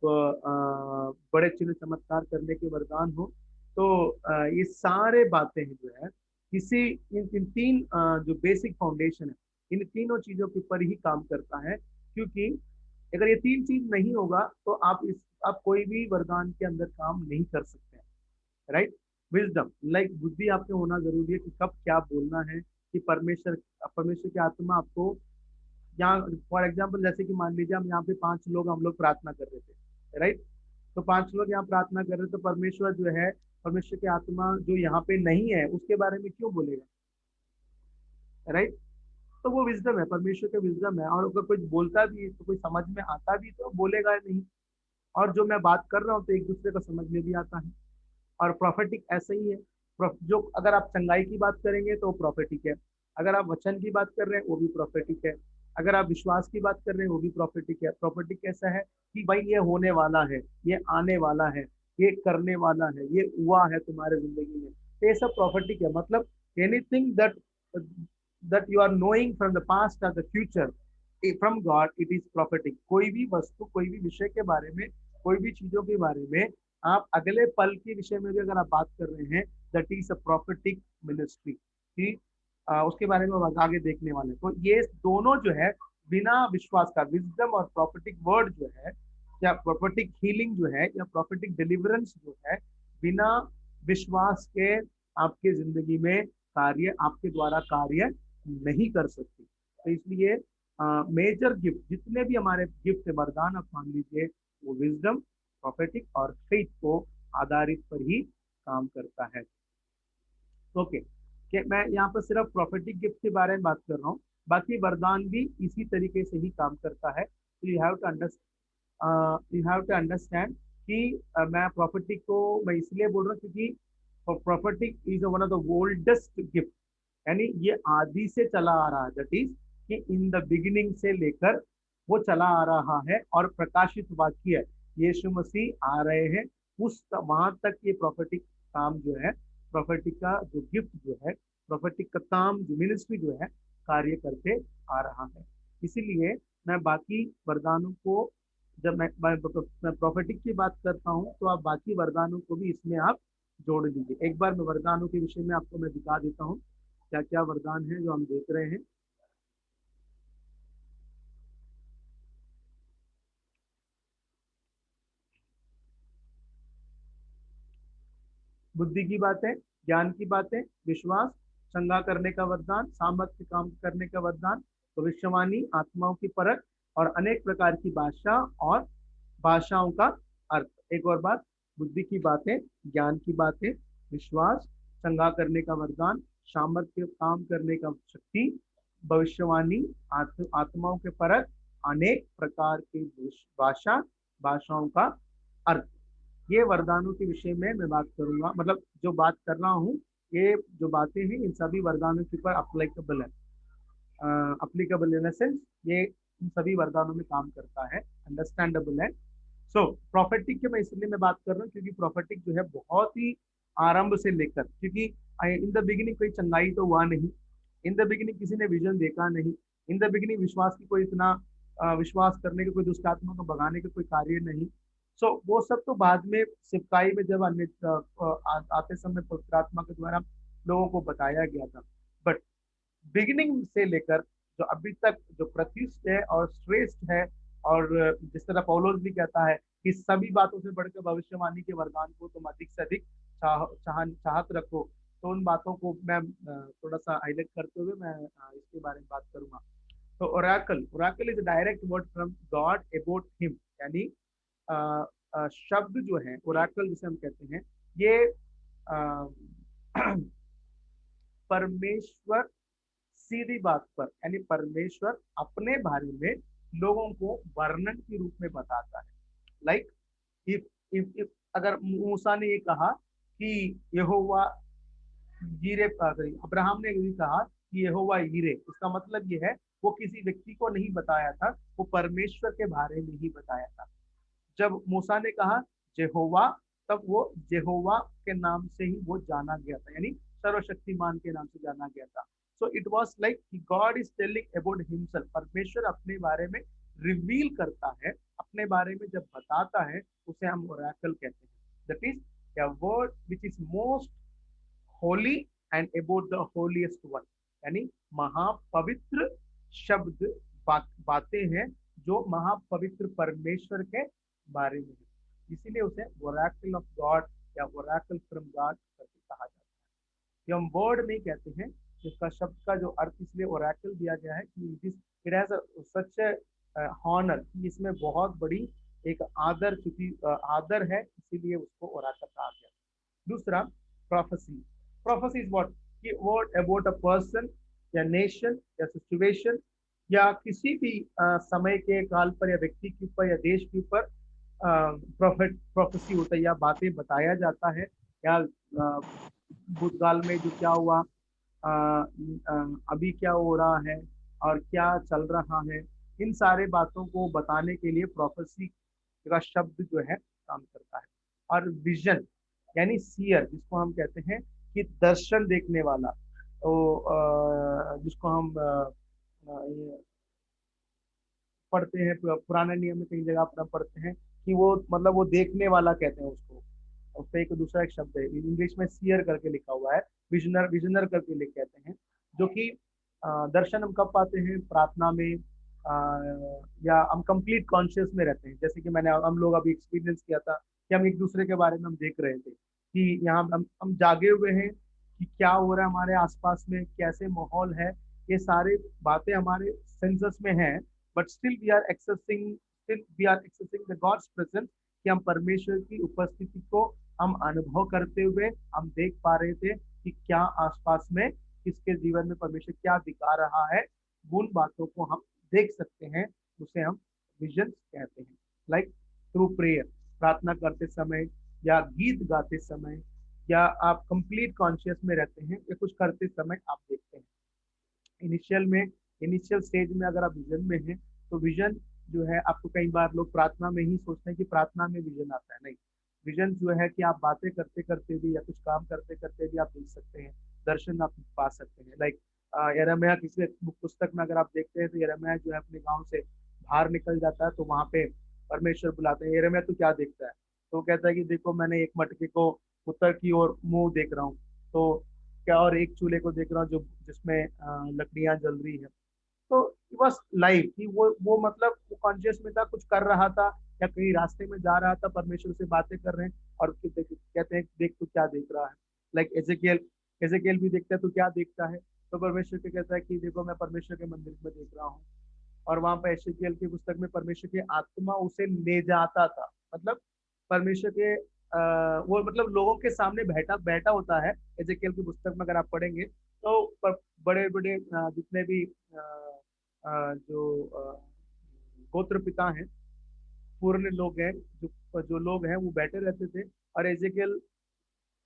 बड़े चिन्ह चमत्कार करने के वरदान हो। तो ये सारे बातें हैं जो है किसी इन 3 जो बेसिक फाउंडेशन है, इन तीनों चीजों के ऊपर ही काम करता है। क्योंकि अगर ये 3 चीज नहीं होगा तो आप कोई भी वरदान के अंदर काम नहीं कर सकते हैं। राइट? विजडम लाइक बुद्धि आपके होना जरूरी है कि कब क्या बोलना है, कि परमेश्वर की आत्मा आपको, यहाँ फॉर एग्जाम्पल जैसे कि मान लीजिए हम यहाँ पे 5 लोग हम लोग प्रार्थना कर रहे थे। राइट? तो 5 लोग यहाँ प्रार्थना कर रहे थे, तो परमेश्वर जो है, परमेश्वर की आत्मा जो यहाँ पे नहीं है उसके बारे में क्यों बोलेगा? राइट? तो वो विजडम है, परमेश्वर का विजडम है। और अगर कोई बोलता भी है तो कोई समझ में आता भी तो बोलेगा नहीं। और जो मैं बात कर रहा हूँ तो एक दूसरे को समझ में भी आता है। और प्रॉफिटिक ऐसा ही है। जो अगर आप चंगाई की बात करेंगे तो प्रॉफिटिक है, अगर आप वचन की बात कर रहे हैं वो भी प्रॉफिटिक है, अगर आप विश्वास की बात कर रहे हैं वो भी प्रॉफिटिक है। प्रॉफिटिक कैसा है कि भाई ये होने वाला है, ये आने वाला है, ये करने वाला है, ये हुआ है तुम्हारे जिंदगी में, तो ये सब प्रॉफिटिक है। मतलब anything that you are knowing from the past और the future from God, it is prophetic. कोई भी वस्तु, कोई भी विषय के बारे में, कोई भी चीजों के बारे में आप अगले पल के विषय में भी अगर आप बात कर रहे हैं, that is a prophetic ministry की। उसके बारे में हम आगे देखने वाले हैं। तो ये दोनों जो है बिना विश्वास का, विजडम और प्रॉफिटिक वर्ड जो है, या प्रॉफिटिक हीलिंग जो है, या प्रॉफिटिक डिलीवरेंस जो है, बिना विश्वास के आपके जिंदगी में कार्य, आपके द्वारा कार्य नहीं कर सकती। तो इसलिए मेजर गिफ्ट जितने भी हमारे गिफ्ट वरदान आप मान लीजिए, वो विजडम, प्रॉफिटिक और फेथ को आधारित पर ही काम करता है। ओके, मैं यहाँ पर सिर्फ प्रॉफिटिक गिफ्ट के बारे में बात कर रहा हूँ, बाकी वरदान भी इसी तरीके से ही काम करता है। तो यू हैव टू अंडरस्टैंड कि मैं प्रॉफिटिक को मैं इसलिए बोल रहा हूँ क्योंकि prophetic is one of the oldest gift, यानी ये आदि से चला आ रहा है। दैट इज कि इन द बिगिनिंग से लेकर वो चला आ रहा है, और प्रकाशित वाक्य यीशु मसीह आ रहे हैं उस वहां तक ये प्रॉफिटिक काम जो है, प्रॉफिटिक का जो गिफ्ट जो है, प्रॉफिटिक का काम जो मिनिस्ट्री जो है कार्य करके आ रहा है। इसीलिए मैं बाकी वरदानों को, जब मैं प्रॉफिटिक की बात करता हूँ तो आप बाकी वरदानों को भी इसमें आप जोड़ लीजिए। एक बार मैं वरदानों के विषय में आपको मैं दिखा देता हूँ क्या क्या वरदान है जो हम देख रहे हैं। बुद्धि की बातें, ज्ञान की बातें, विश्वास, चंगा करने का वरदान, सामर्थ्य काम करने का वरदान, भविष्यवाणी, आत्माओं की परख, और अनेक प्रकार की भाषा और भाषाओं का अर्थ। एक और बात, बुद्धि की बातें, ज्ञान की बातें, विश्वास, चंगा करने का वरदान, सामर्थ्य, काम करने का शक्ति, भविष्यवाणी, आत्माओं के परख, अनेक प्रकार की भाषा, भाषाओं का अर्थ। ये वरदानों के विषय में मैं बात करूंगा, मतलब जो बात कर रहा हूँ, ये जो बातें हैं इन सभी वरदानों के ऊपर अप्लीकेबल है। अप्लीकेबल इन सेंस ये इन सभी वरदानों में काम करता है, अंडरस्टैंडेबल है। सो प्रोफेटिक के मैं इसलिए मैं बात कर रहा हूँ क्योंकि प्रोफेटिक जो है बहुत ही आरंभ से लेकर, क्योंकि इन द बिगिनिंग कोई चंगाई तो हुआ नहीं, इन द बिगिनिंग किसी ने विजन देखा नहीं, इन द बिगिनिंग विश्वास की कोई इतना विश्वास करने के, कोई दुष्ट आत्मा को भगाने का कोई कार्य नहीं। सो वो सब तो बाद में सिपाही में जब अन्य आते समय पवित्र आत्मा के द्वारा लोगों को बताया गया था। बट बिगिनिंग से लेकर जो अभी तक जो प्रतिष्ठ है और श्रेष्ठ है, और जिस तरह पौलुस भी कहता है कि सभी बातों से बढ़कर भविष्यवाणी के वरदान को तुम अधिक से अधिक चाहत रखो, तो उन बातों को मैं थोड़ा सा हाईलाइट करते हुए मैं इसके बारे में बात करूंगा। तो Oracle, Oracle is direct word from God about him, यानी शब्द जो है ओरेकल जिसे हम कहते हैं, ये परमेश्वर सीधी बात पर, यानी परमेश्वर अपने बारे में लोगों को वर्णन के रूप में बताता है। लाइक इफ अगर मूसा ने ये कहा कि यहोवा यीरे, अब्राहम ने ये कहा कि यहोवा यीरे, इसका मतलब ये है वो किसी व्यक्ति को नहीं बताया था, वो परमेश्वर के बारे में ही बताया था। जब मूसा ने कहा जेहोवा, तब वो जेहोवा के नाम से ही वो जाना गया था, यानी सर्वशक्तिमान के नाम से जाना गया था। So it was like God is telling about himself, परमेश्वर अपने बारे में रिवील करता है, अपने बारे में जब बताता है उसे हम ओरेकल कहते हैं। That is a word which is most holy and about the holiest one, यानी महापवित्र शब्द, बातें हैं जो महापवित्र परमेश्वर के बारे में है, इसीलिए उसे ओरेकल ऑफ गॉड या ओरेकल फ्रॉम गॉड करके कहा जाता है। ये हम वर्ड में कहते हैं, जिसका शब्द का जो अर्थ इसलिए ओरेकल दिया गया है कि इट हैज सच हॉनर, इसमें बहुत बड़ी एक आदर, चूंकि आदर है इसीलिए उसको ओरेकल कहा गया। दूसरा प्रोफेसी, प्रोफेसी इज व्हाट, कि वर्ड अबाउट अ पर्सन या नेशन या सिचुएशन या किसी भी समय के काल पर या व्यक्ति के ऊपर या देश के ऊपर प्रोफेसी होता है, या बातें बताया जाता है, या भूतकाल में जो क्या हुआ, अभी क्या हो रहा है और क्या चल रहा है, इन सारे बातों को बताने के लिए प्रोफेसी का शब्द जो है काम करता है। और विजन यानी सीयर, जिसको हम कहते हैं कि दर्शन देखने वाला, तो जिसको हम पढ़ते हैं पुराने नियम में कई जगह अपना पढ़ते हैं कि वो मतलब वो देखने वाला कहते हैं उसको, उसका एक दूसरा एक शब्द है, इंग्लिश में सीयर करके लिखा हुआ है, विजनर, विजनर करके लिख कहते हैं, जो कि दर्शन हम कब पाते हैं, प्रार्थना में, या हम कंप्लीट कॉन्शियस में रहते हैं। जैसे कि हम लोग अभी एक्सपीरियंस किया था कि हम एक दूसरे के बारे में हम देख रहे थे कि यहाँ हम जागे हुए हैं कि क्या हो रहा है हमारे आसपास में, कैसे माहौल है, ये सारी बातें हमारे सेंसेस में हैं, but still we are accessing the God's presence, कि हम परमेश्वर की उपस्थिति को हम अनुभव करते हुए हम देख पा रहे थे कि क्या आसपास में किसके जीवन में परमेश्वर क्या दिखा रहा है, उन बातों को हम देख सकते हैं, उसे हम विजन कहते हैं। लाइक थ्रू प्रेयर, प्रार्थना करते समय या गीत गाते समय, या आप कंप्लीट कॉन्शियस में रहते हैं या कुछ करते समय आप देखते हैं। इनिशियल स्टेज में अगर आप विजन में हैं, तो विजन जो है आपको कई बार लोग प्रार्थना में ही सोचते हैं कि प्रार्थना में विजन आता है, नहीं, विजन जो है कि आप बातें करते करते भी या कुछ काम करते करते भी आप देख सकते हैं, दर्शन आप पा सकते हैं। लाइक यिर्मयाह किसी पुस्तक में अगर आप देखते हैं तो यिर्मयाह जो है अपने गांव से बाहर निकल जाता है, तो वहां पे परमेश्वर बुलाते हैं, यिर्मयाह तू क्या देखता है, तो कहता है कि देखो मैंने एक मटके को उत्तर की ओर मुंह देख रहा हूँ, तो क्या, और एक चूल्हे को देख रहा हूँ जो जिसमें लकड़ियां जल रही है। तो बस लाइव कि वो मतलब वो कॉन्शियस में था, कुछ कर रहा था या कहीं रास्ते में जा रहा था, परमेश्वर से बातें कर रहे हैं, और कहते हैं देख तू क्या देख रहा है। लाइक एजेकिएल भी देखता है, तू क्या देखता है, तो परमेश्वर के कहता है कि देखो मैं परमेश्वर के मंदिर में देख रहा हूँ। और वहां पर एशेकियल की पुस्तक में परमेश्वर की आत्मा उसे ले जाता था। मतलब परमेश्वर के वो मतलब लोगों के सामने बैठा बैठा होता है। एजेकियल की पुस्तक में अगर आप पढ़ेंगे तो बड़े बड़े जितने भी जो गोत्र पिता हैं, पूर्ण लोग हैं, जो जो लोग हैं वो बैठे रहते थे। और एजेकियल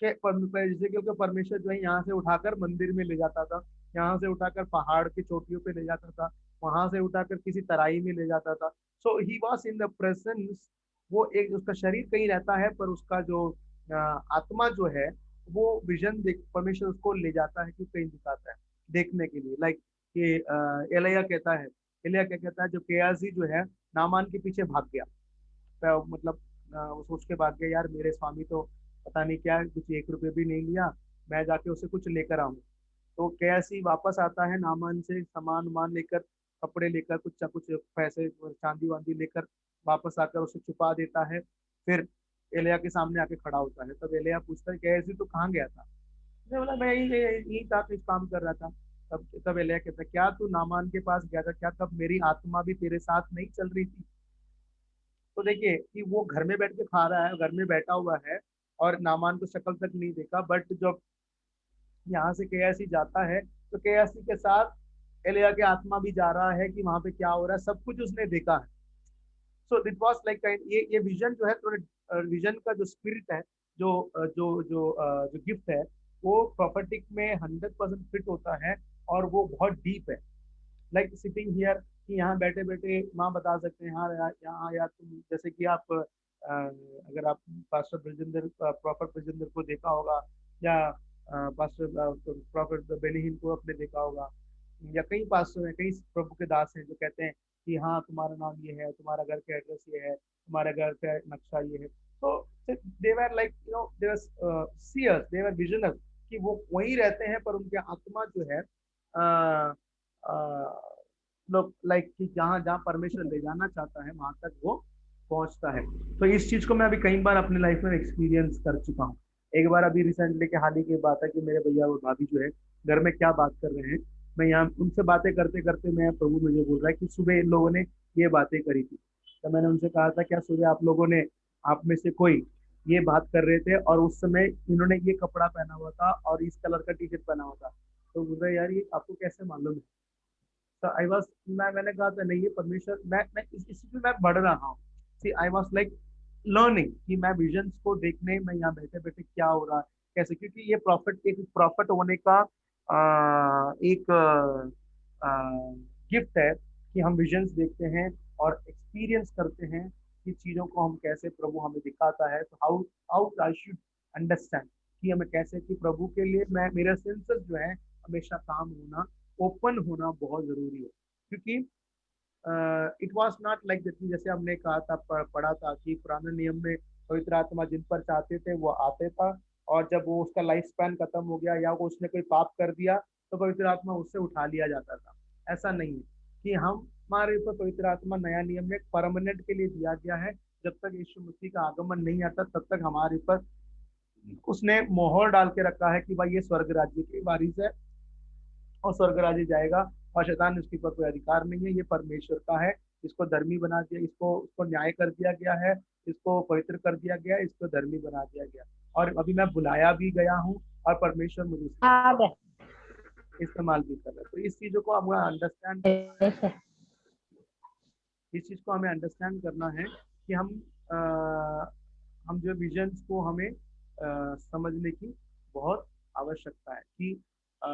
के परमेश्वर जो है यहाँ से उठाकर मंदिर में ले जाता था, यहाँ से उठाकर पहाड़ की चोटियों पे ले जाता था, वहां से उठाकर किसी तराई में ले जाता था। So he was in the presence. वो एक उसका शरीर कहीं रहता है पर उसका जो आत्मा जो है वो विजन देख परमेश्वर उसको ले जाता है कि कहीं दिखाता है देखने के लिए। लाइक कि एलिया कहता है, एलिया क्या कहता है, जो केयाजी जो है नामान के पीछे भाग गया। मतलब वो सोच के भाग गया, यार मेरे स्वामी तो पता नहीं क्या कुछ 1 रुपये भी नहीं लिया, मैं जाके उसे कुछ लेकर आऊं। तो कैसी वापस आता है नामान से सामान वामान लेकर, कपड़े लेकर, कुछ कुछ पैसे चांदी वांदी लेकर वापस आकर उसे छुपा देता है। फिर एलिया के सामने आके खड़ा होता है। तब एलिया पूछता है कैसी तो कहाँ गया था? उसने बोला मैं यही था, कुछ काम कर रहा था। तब एलिया कहता है क्या तू नामान के पास गया था? क्या तब मेरी आत्मा भी तेरे साथ नहीं चल रही थी? तो देखिए कि वो घर में बैठ के खा रहा है, घर में बैठा हुआ है और नामान को शक्ल तक नहीं देखा, बट जब यहाँ से केयासी जाता है तो केयासी के साथ एलिया के आत्मा भी जा रहा है कि वहां पे क्या हो रहा है, सब कुछ उसने देखा है। सो इट वाज लाइक ये विजन जो है थोड़ा विजन का जो स्पिरिट है, जो गिफ्ट है, वो प्रॉपर्टिक में 100% फिट होता है और वो बहुत डीप है। लाइक सिटिंग हियर कि यहाँ बैठे बैठे माँ बता सकते हैं हाँ यार, यहाँ यार तुम जैसे कि आप अगर आप पास्टर ब्रजेंद्र प्रॉफेट ब्रजेंद्र को देखा होगा, या पास्टर प्रॉफेट बेनिहिन को आपने देखा होगा, या कई पास्टर हैं, कई प्रभु के दास हैं जो कहते हैं कि हाँ तुम्हारा नाम ये है, तुम्हारा घर का एड्रेस ये है, तुम्हारे घर का नक्शा ये है। तो दे were like they were seers, दे वर विजनर्स, कि वो वहीं रहते हैं पर उनके आत्मा जो है लोग लाइक कि जहाँ जहाँ परमेश्वर ले जाना चाहता है वहां तक वो पहुंचता है। तो इस चीज को मैं अभी कई बार अपनी लाइफ में एक्सपीरियंस कर चुका हूँ। एक बार अभी रिसेंटली के हाल ही की बात है कि मेरे भैया और भाभी जो है घर में क्या बात कर रहे हैं, मैं यहाँ उनसे बातें करते करते मैं प्रभु मुझे बोल रहा है कि सुबह इन लोगों ने ये बातें करी थी। तो मैंने उनसे कहा था क्या सुबह आप लोगों ने, आप में से कोई ये बात कर रहे थे और उस समय इन्होंने ये कपड़ा पहना हुआ था और इस कलर का टी शर्ट पहना हुआ था? तो बोल रहे यार ये आपको कैसे मालूम है? तो आई वाज मैंने कहा था नहीं ये परमेश्वर, मैं इसमें मैं बढ़ रहा हूँ। सी आई वाज लाइक लर्निंग कि मैं विजन्स को देखने में यहाँ बैठे बैठे क्या हो रहा है कैसे, क्योंकि ये प्रॉफिट एक प्रॉफिट होने का एक गिफ्ट है कि हम विजन्स देखते हैं और एक्सपीरियंस करते हैं कि चीजों को हम कैसे प्रभु हमें दिखाता है। तो how how I should understand कि हमें कैसे, कि प्रभु के लिए मैं मेरा सेंसेस जो है हमेशा काम होना, ओपन होना बहुत जरूरी है। क्योंकि it was not like that, जैसे हमने कहा था पढ़ा था कि पुराने नियम में पवित्र आत्मा जिन पर चाहते थे वो आते था, और जब वो उसका लाइफ स्पैन खत्म हो गया या वो उसने कोई पाप कर दिया तो पवित्र आत्मा उससे उठा लिया जाता था। ऐसा नहीं है कि हम हमारे ऊपर पवित्र आत्मा नया नियम में परमानेंट के लिए दिया गया है। जब तक यीशु मसीह का आगमन नहीं आता तब तक हमारे ऊपर उसने मोहर डाल के रखा है कि भाई ये स्वर्ग राज्य की वारिस है और स्वर्ग राज्य जाएगा और शैतान उसके ऊपर कोई अधिकार नहीं है, ये परमेश्वर का है। इसको धर्मी बना दिया, इसको न्याय कर दिया गया है, इसको पवित्र कर दिया गया, इसको धर्मी बना दिया गया। और अभी मैं बुलाया भी गया हूँ और परमेश्वर मुझे इस्तेमाल भी कर रहा है। तो इस चीजों को हमें अंडरस्टैंड, इस चीज को हमें अंडरस्टैंड करना है कि हम जो विजन्स को हमें समझने की बहुत आवश्यकता है। कि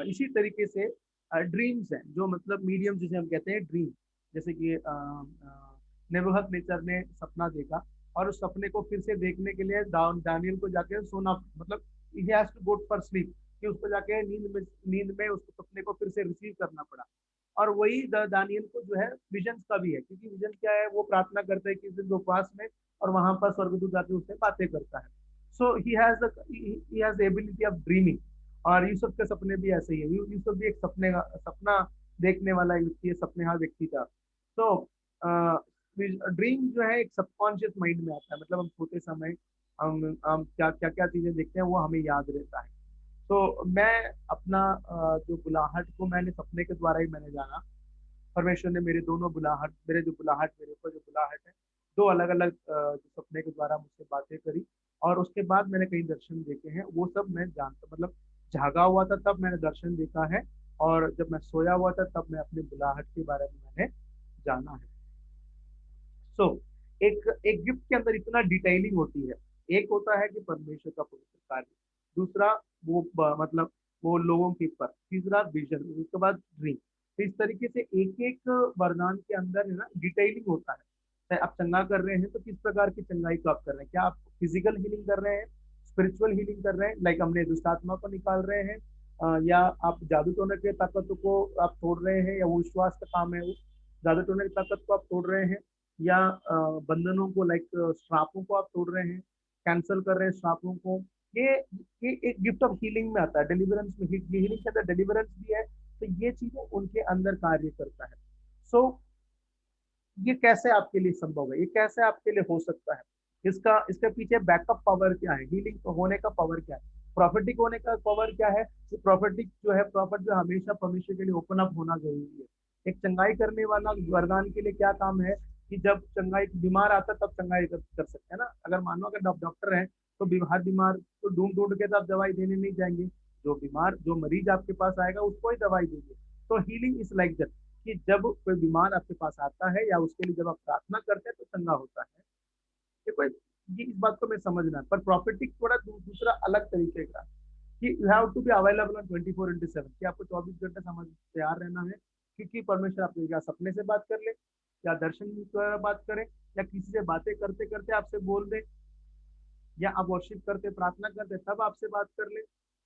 इसी तरीके से ड्रीम्स हैं जो मतलब मीडियम जिसे हम कहते हैं ड्रीम, जैसे कि नेबूखदनेस्सर ने सपना देखा और उस सपने को फिर से देखने के लिए दानियल को जाके सोना, मतलब he has to go for sleep, कि उसको जाके नींद में उसको सपने को फिर से रिसीव करना पड़ा। और वही दानियल को जो है विजन का भी है, क्योंकि विजन क्या है, वो प्रार्थना करता है किसी दिन उपवास में और वहां पर स्वर्गदूत जाके उससे बातें करता है। So he has ability of dreaming. और यूसुफ के सपने भी ऐसे ही है, यूसुफ भी एक सपना देखने वाला व्यक्ति है, सपनेहार व्यक्ति था। तो ड्रीम जो है एक सबकॉन्शियस माइंड में आता है, मतलब हम सोते समय हम क्या चीजें देखते हैं वो हमें याद रहता है। तो मैं अपना जो बुलाहट को मैंने सपने के द्वारा ही मैंने जाना। परमेश्वर ने मेरे दोनों बुलाहट, मेरे जो बुलाहट, मेरे ऊपर जो बुलाहट है, दो अलग अलग जो सपने के द्वारा मुझसे बातें करी। और उसके बाद मैंने कई दर्शन देखे हैं, वो सब मैं जानता, मतलब जागा हुआ था तब मैंने दर्शन देखा है, और जब मैं सोया हुआ था तब मैं अपने बुलाहट के बारे में मैंने जाना है। सो एक एक गिफ्ट के अंदर इतना डिटेलिंग होती है। एक होता है कि परमेश्वर का पवित्र कार्य, दूसरा वो मतलब वो लोगों के पर, तीसरा विजन, उसके बाद ड्रीम। तो इस तरीके से एक एक वरदान के अंदर है ना डिटेलिंग होता है। चाहे आप चंगा कर रहे हैं तो किस प्रकार की चंगाई को आप कर रहे हैं, क्या आप फिजिकल हीलिंग कर रहे हैं, स्पिरिचुअल हीलिंग कर रहे हैं, लाइक हमने दुष्ट आत्मा को निकाल रहे हैं, या आप जादू टोने के ताकतों को आप तोड़ रहे हैं, या वो विश्वास का काम है, वो जादू टोने की ताकत को आप तोड़ रहे हैं, या बंधनों को, लाइक श्रापों को आप तोड़ रहे हैं, कैंसल कर रहे हैं श्रापों को। ये ये एक गिफ्ट ऑफ हीलिंग में आता है, डिलीवरेंस में। हीलिंग के अंदर डिलीवरेंस भी है, तो ये चीजें उनके अंदर कार्य करता है। सो ये कैसे आपके लिए संभव है, ये कैसे आपके लिए हो सकता है, इसका इसके पीछे बैकअप पावर क्या है, हीलिंग होने का पावर क्या है, प्रॉफिटिक होने का पावर क्या है। प्रॉफिटिक जो है, प्रॉफिट जो हमेशा परमेश्वर के लिए ओपन अप होना जरूरी है। एक चंगाई करने वाला वरदान के लिए क्या काम है कि जब चंगाई बीमार आता है तब चंगाई कर सकते हैं ना। अगर मानो अगर डॉक्टर है तो हर बीमार को ढूंढ ढूंढ के तो आप दवाई देने नहीं जाएंगे, जो मरीज आपके पास आएगा उसको ही दवाई देंगे। तो हीलिंग इज लाइक दैट, कि जब कोई बीमार आपके पास आता है या उसके लिए जब आप प्रार्थना करते हैं तो चंगा होता है। ये कोई, ये इस बात को मैं समझना है। पर प्रॉफिटिक थोड़ा दूसरा अलग तरीके का, कि you have to be available on 24/7, कि आपको 24 घंटे समझ तैयार रहना है, क्योंकि परमेश्वर आपको या सपने से बात कर ले, या दर्शन द्वारा बात करे, या किसी से बातें करते करते आपसे बोल दे, या आप वर्शिप करते प्रार्थना करते तब आपसे बात कर ले।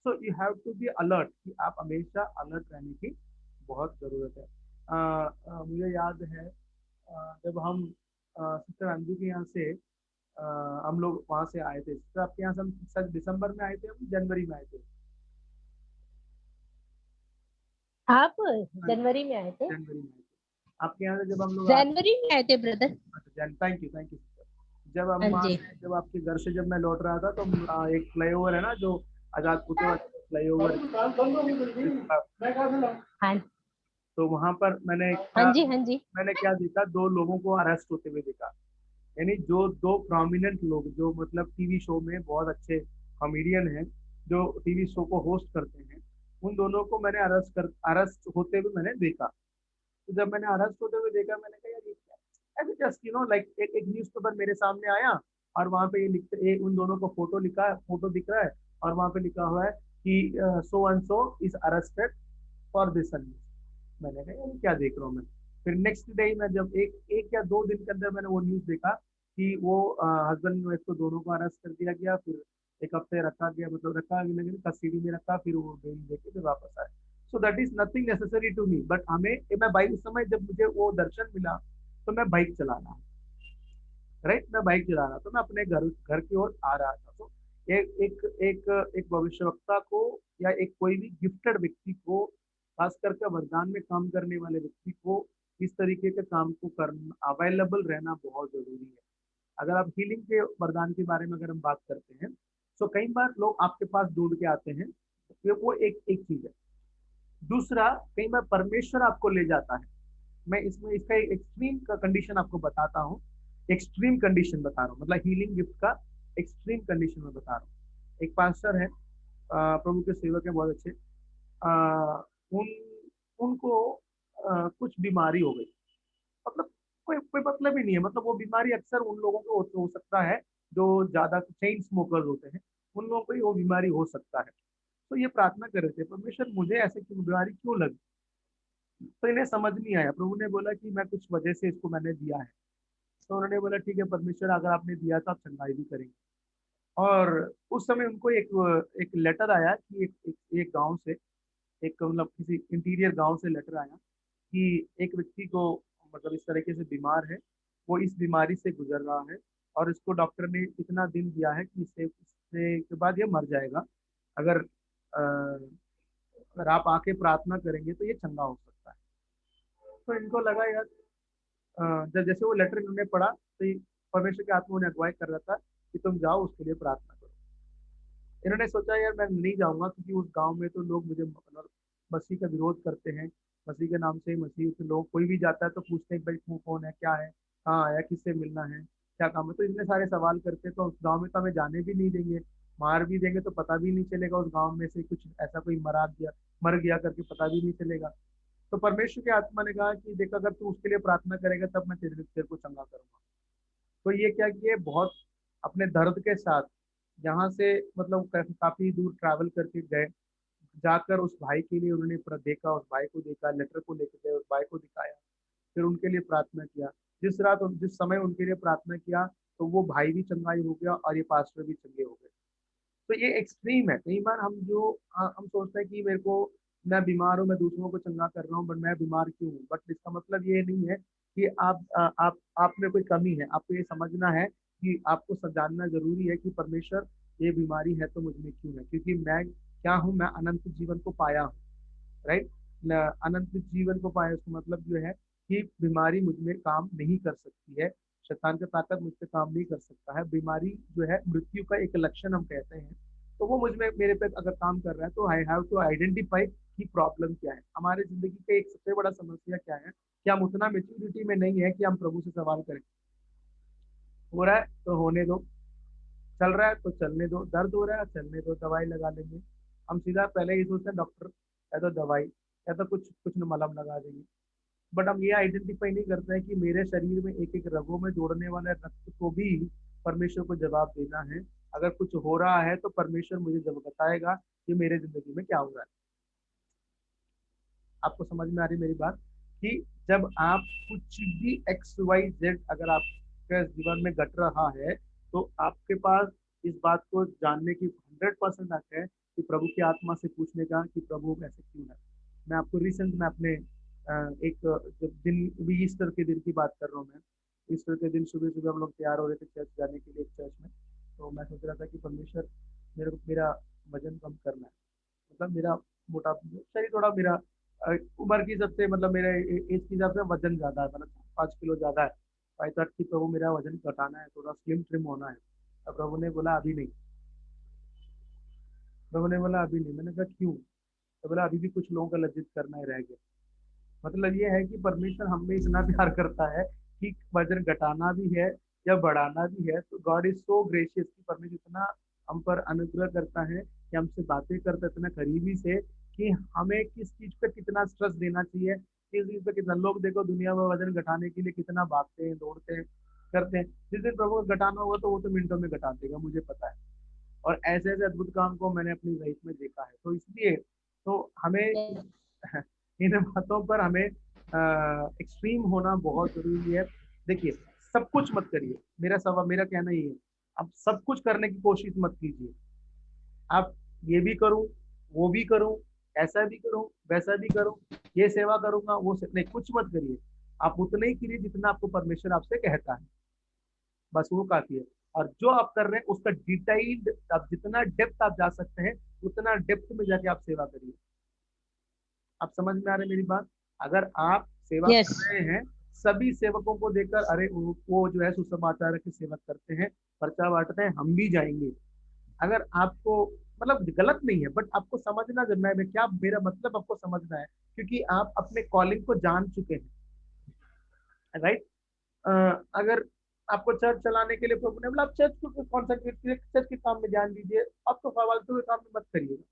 So you have to be alert, कि आप हमेशा अलर्ट रहने की बहुत जरूरत है। मुझे याद है जब हम सिस्टर अंजू के यहाँ से हम लोग वहां से आए थे, सिस्टर आपके यहाँ से हम शायद दिसंबर में आए थे, हम जनवरी में आए थे। आप जनवरी में आए थे? जनवरी में आए थे आपके यहाँ से, जब हम लोग जनवरी में आए थे ब्रदर। Thank you sister. जब हम हाँ वहाँ जी। से, जब आपके घर से जब मैं लौट रहा था, तो एक फ्लाईओवर है ना जो आजाद पुते वाला फ्लाईओवर, हाँ तो वहां पर हाँ जी, हाँ जी। मैंने क्या देखा, दो लोगों को अरेस्ट होते हुए देखा। यानी जो दो प्रोमिनेंट लोग, जो मतलब टीवी शो में बहुत अच्छे कॉमेडियन हैं, जो टीवी शो को होस्ट करते हैं, उन दोनों को मैंने अरेस्ट होते हुए मैंने देखा। तो जब मैंने अरेस्ट होते हुए देखा, मैंने कहा यार ये क्या, ऐसे जस्ट लाइक एक न्यूज़पेपर मेरे सामने आया, और वहां पे उन दोनों को फोटो दिख रहा है, और वहां पे लिखा हुआ है कि so and so is arrested for this. मैंने कहा यार क्या देख रहा हूँ मैं। फिर नेक्स्ट डे मैं जब एक या 2 दिन के अंदर मैंने वो न्यूज देखा कि वो हस्बैंड वाइफ को दोनों को अरेस्ट कर दिया गया, फिर एक हफ्ते रखा गया, मतलब रखा लेकिन कस्टडी में रखा, फिर वो बेल देके फिर वापस आए। So that is nothing necessary to me, but मैं बाइक, उस समय जब मुझे वो दर्शन मिला तो मैं बाइक चला रहा, राइट, मैं बाइक चला रहा, तो मैं अपने घर की ओर आ रहा था। तो एक एक एक एक भविष्यवक्ता को, या एक कोई भी गिफ्टेड व्यक्ति को, खास करके वरदान में काम करने वाले व्यक्ति को, इस तरीके के काम को करना, अवेलेबल रहना बहुत जरूरी है। अगर आप हीलिंग के वरदान के बारे में अगर हम बात करते हैं, तो कई बार लोग आपके पास ढूंढ के आते हैं, वो एक एक चीज है। दूसरा, कई बार परमेश्वर आपको ले जाता है। मैं इसमें इसका एक एक्सट्रीम का कंडीशन आपको बताता हूँ, एक्सट्रीम कंडीशन बता रहा हूँ, मतलब हीलिंग गिफ्ट का एक्सट्रीम कंडीशन में बता रहा हूँ। एक पास्टर है, प्रभु के सेवक है बहुत अच्छे, उन उनको कुछ बीमारी हो गई, मतलब कोई कोई मतलब ही नहीं है, मतलब वो बीमारी अक्सर उन लोगों को हो सकता है जो ज्यादा चेन स्मोकर्स होते हैं, उन लोगों को ही वो बीमारी हो सकता है। तो ये प्रार्थना कर रहे थे, परमेश्वर मुझे ऐसे क्यों बीमारी क्यों लगी। तो इन्हें समझ नहीं आया। प्रभु ने बोला कि मैं कुछ वजह से इसको मैंने दिया है। तो उन्होंने बोला ठीक है परमेश्वर, अगर आपने दिया तो आप चंगाई भी करेंगे। और उस समय उनको एक एक लेटर आया कि एक गांव से, एक मतलब किसी इंटीरियर गांव से लेटर आया कि एक व्यक्ति को मतलब इस तरीके से बीमार है, वो इस बीमारी से गुजर रहा है, और इसको डॉक्टर ने इतना दिन दिया है कि इससे के बाद ये मर जाएगा। अगर अगर आप आके प्रार्थना करेंगे तो ये चंगा हो सकता है। तो इनको लगा यार, जब जैसे वो लेटर इन्होंने पढ़ा, तो परमेश्वर के आत्मा उन्हें अगुवाई कर रहा था कि तुम जाओ उसके लिए प्रार्थना करो। इन्होंने सोचा यार मैं नहीं जाऊंगा, क्योंकि उस गांव में तो लोग मुझे मतलब मसीह का विरोध करते हैं, मसीह के नाम से ही मसीह के लोग कोई भी जाता है तो पूछते हैं भाई तू कौन है, क्या है, कहाँ आया, किससे मिलना है, क्या काम है। तो इतने सारे सवाल करते हैं, तो उस गाँव में तो हमें जाने भी नहीं देंगे, मार भी देंगे तो पता भी नहीं चलेगा उस गाँव में से कुछ ऐसा कोई मर गया करके पता भी नहीं चलेगा। तो परमेश्वर की आत्मा ने कहा कि देख अगर तू उसके लिए प्रार्थना करेगा तब मैं तेरे को चंगा करूंगा। तो ये क्या किए, बहुत अपने दर्द के साथ यहाँ से मतलब काफी दूर ट्रैवल करके गए, जाकर उस भाई के लिए उन्होंने देखा, उस भाई को देखा, लेटर को लेकर गए, उस भाई को दिखाया, फिर उनके लिए प्रार्थना किया। जिस समय उनके लिए प्रार्थना किया तो वो भाई भी चंगाई हो गया और ये पास्टर भी चंगे हो गए। तो ये एक्सट्रीम है। कई बार हम सोचते हैं कि मेरे को, मैं बीमार हूँ, मैं दूसरों को चंगा कर रहा हूँ, बट मैं बीमार क्यों हूँ। बट इसका मतलब ये नहीं है कि आप में कोई कमी है। आपको ये समझना है कि आपको जानना जरूरी है कि परमेश्वर, ये बीमारी है तो मुझ में क्यों है, क्योंकि मैं क्या हूँ, मैं अनंत जीवन को पाया हूँ। राइट, अनंत जीवन को पाया, उसका मतलब जो है कि बीमारी मुझ में काम नहीं कर सकती है, शैतान का ताकत मुझ पे काम नहीं कर सकता है। बीमारी जो है मृत्यु का एक लक्षण हम कहते हैं। तो वो मुझ में, मेरे पे अगर काम कर रहा है तो आई हैव टू आइडेंटिफाई कि प्रॉब्लम क्या है। हमारे जिंदगी का एक सबसे बड़ा समस्या क्या है कि हम उतना मेच्योरिटी में नहीं है कि हम प्रभु से सवाल करें। हो रहा है तो होने दो, चल रहा है तो चलने दो, दर्द हो रहा है चलने दो, दवाई लगा लेंगे। हम सीधा पहले ये सोचते हैं डॉक्टर या तो दवाई या तो कुछ कुछ न मलहम लगा देंगे। बट हम ये आइडेंटिफाई नहीं करते हैं कि मेरे शरीर में एक एक रगों में दौड़ने वाले रक्त को भी परमेश्वर को जवाब देना है। अगर कुछ हो रहा है तो परमेश्वर मुझे जब बताएगा कि मेरे जिंदगी में क्या हो रहा है। आपको समझ में आ रही मेरी बात कि जब आप कुछ भी XYZ अगर आपके जीवन में घट रहा है तो आपके पास इस बात को जानने की 100% हक है कि प्रभु की आत्मा से पूछने का कि प्रभु ऐसे क्यों है। मैं आपको रिसेंट में अपने एक जब दिन भी ईस्टर के दिन की बात कर रहा हूँ मैं। ईस्टर के दिन सुबह सुबह हम लोग तैयार हो रहे थे चर्च जाने के लिए, एक चर्च में। तो मैं सोच रहा था कि परमेश्वर मेरा वजन कम करना है, मतलब मेरा मोटा शरीर थोड़ा, मेरा उम्र की सबसे मतलब मेरे एज के हिसाब से वजन ज्यादा है, मतलब 5 किलो ज्यादा है। आई थॉट कि प्रभु मेरा वजन घटाना है, थोड़ा स्लिम ट्रिम होना है। तो प्रभु ने बोला अभी नहीं, प्रभु ने बोला अभी नहीं। मैंने कहा क्यों? तो बोला अभी भी कुछ लोगों का लज्जित करना ही रह गया। मतलब ये है कि परमेश्वर हम में इतना प्यार करता है कि वजन घटाना भी है या बढ़ाना भी है। तो गॉड इज सो ग्रेशियस कि परमेश्वर इतना हम पर अनुग्रह करता है कि हमसे बातें करता है इतना करीबी से कि हमें किस चीज पे कितना स्ट्रेस देना चाहिए, किस चीज पे कितना। लोग देखो दुनिया में वजन घटाने के लिए कितना भागते हैं, दौड़ते हैं, करते हैं। जिस दिन प्रभु को घटाना होगा तो वो तो मिनटों में घटा देगा, मुझे पता है। और ऐसे ऐसे अद्भुत काम को मैंने अपनी लाइफ में देखा है। तो इसलिए तो हमें इन बातों पर हमें एक्सट्रीम होना बहुत जरूरी है। देखिए, सब कुछ मत करिए, मेरा कहना ये है, आप सब कुछ करने की कोशिश मत कीजिए। आप ये भी करूं, वो भी करूं, ऐसा भी करूं, वैसा भी करूं, ये सेवा करूंगा, नहीं, कुछ मत करिए। आप उतना ही कीजिए जितना आपको परमेश्वर आपसे कहता है, बस वो काफी है। और जो आप कर रहे हैं उसका डिटेल्ड, आप जितना डेप्थ आप जा सकते हैं उतना डेप्थ में जाके आप सेवा करिए। आप समझ में आ रहे मेरी बात? अगर आप सेवा यस कर रहे हैं, सभी सेवकों को देखकर अरे वो जो है सुसमाचार की सेवा करते हैं, पर्चा बांटते हैं, हम भी जाएंगे। अगर आपको मतलब गलत नहीं है, बट आपको समझना जब मैं क्या मेरा मतलब आपको समझना है, क्योंकि आप अपने कॉलिंग को जान चुके हैं। राइट, अगर आपको चर्च चलाने के लिए प्रभु ने बोला आप चर्च को कॉन्सेंट्रेट कीजिए, चर्च के काम में ध्यान दीजिए, आप तो फालतू के काम में मत करिएगा।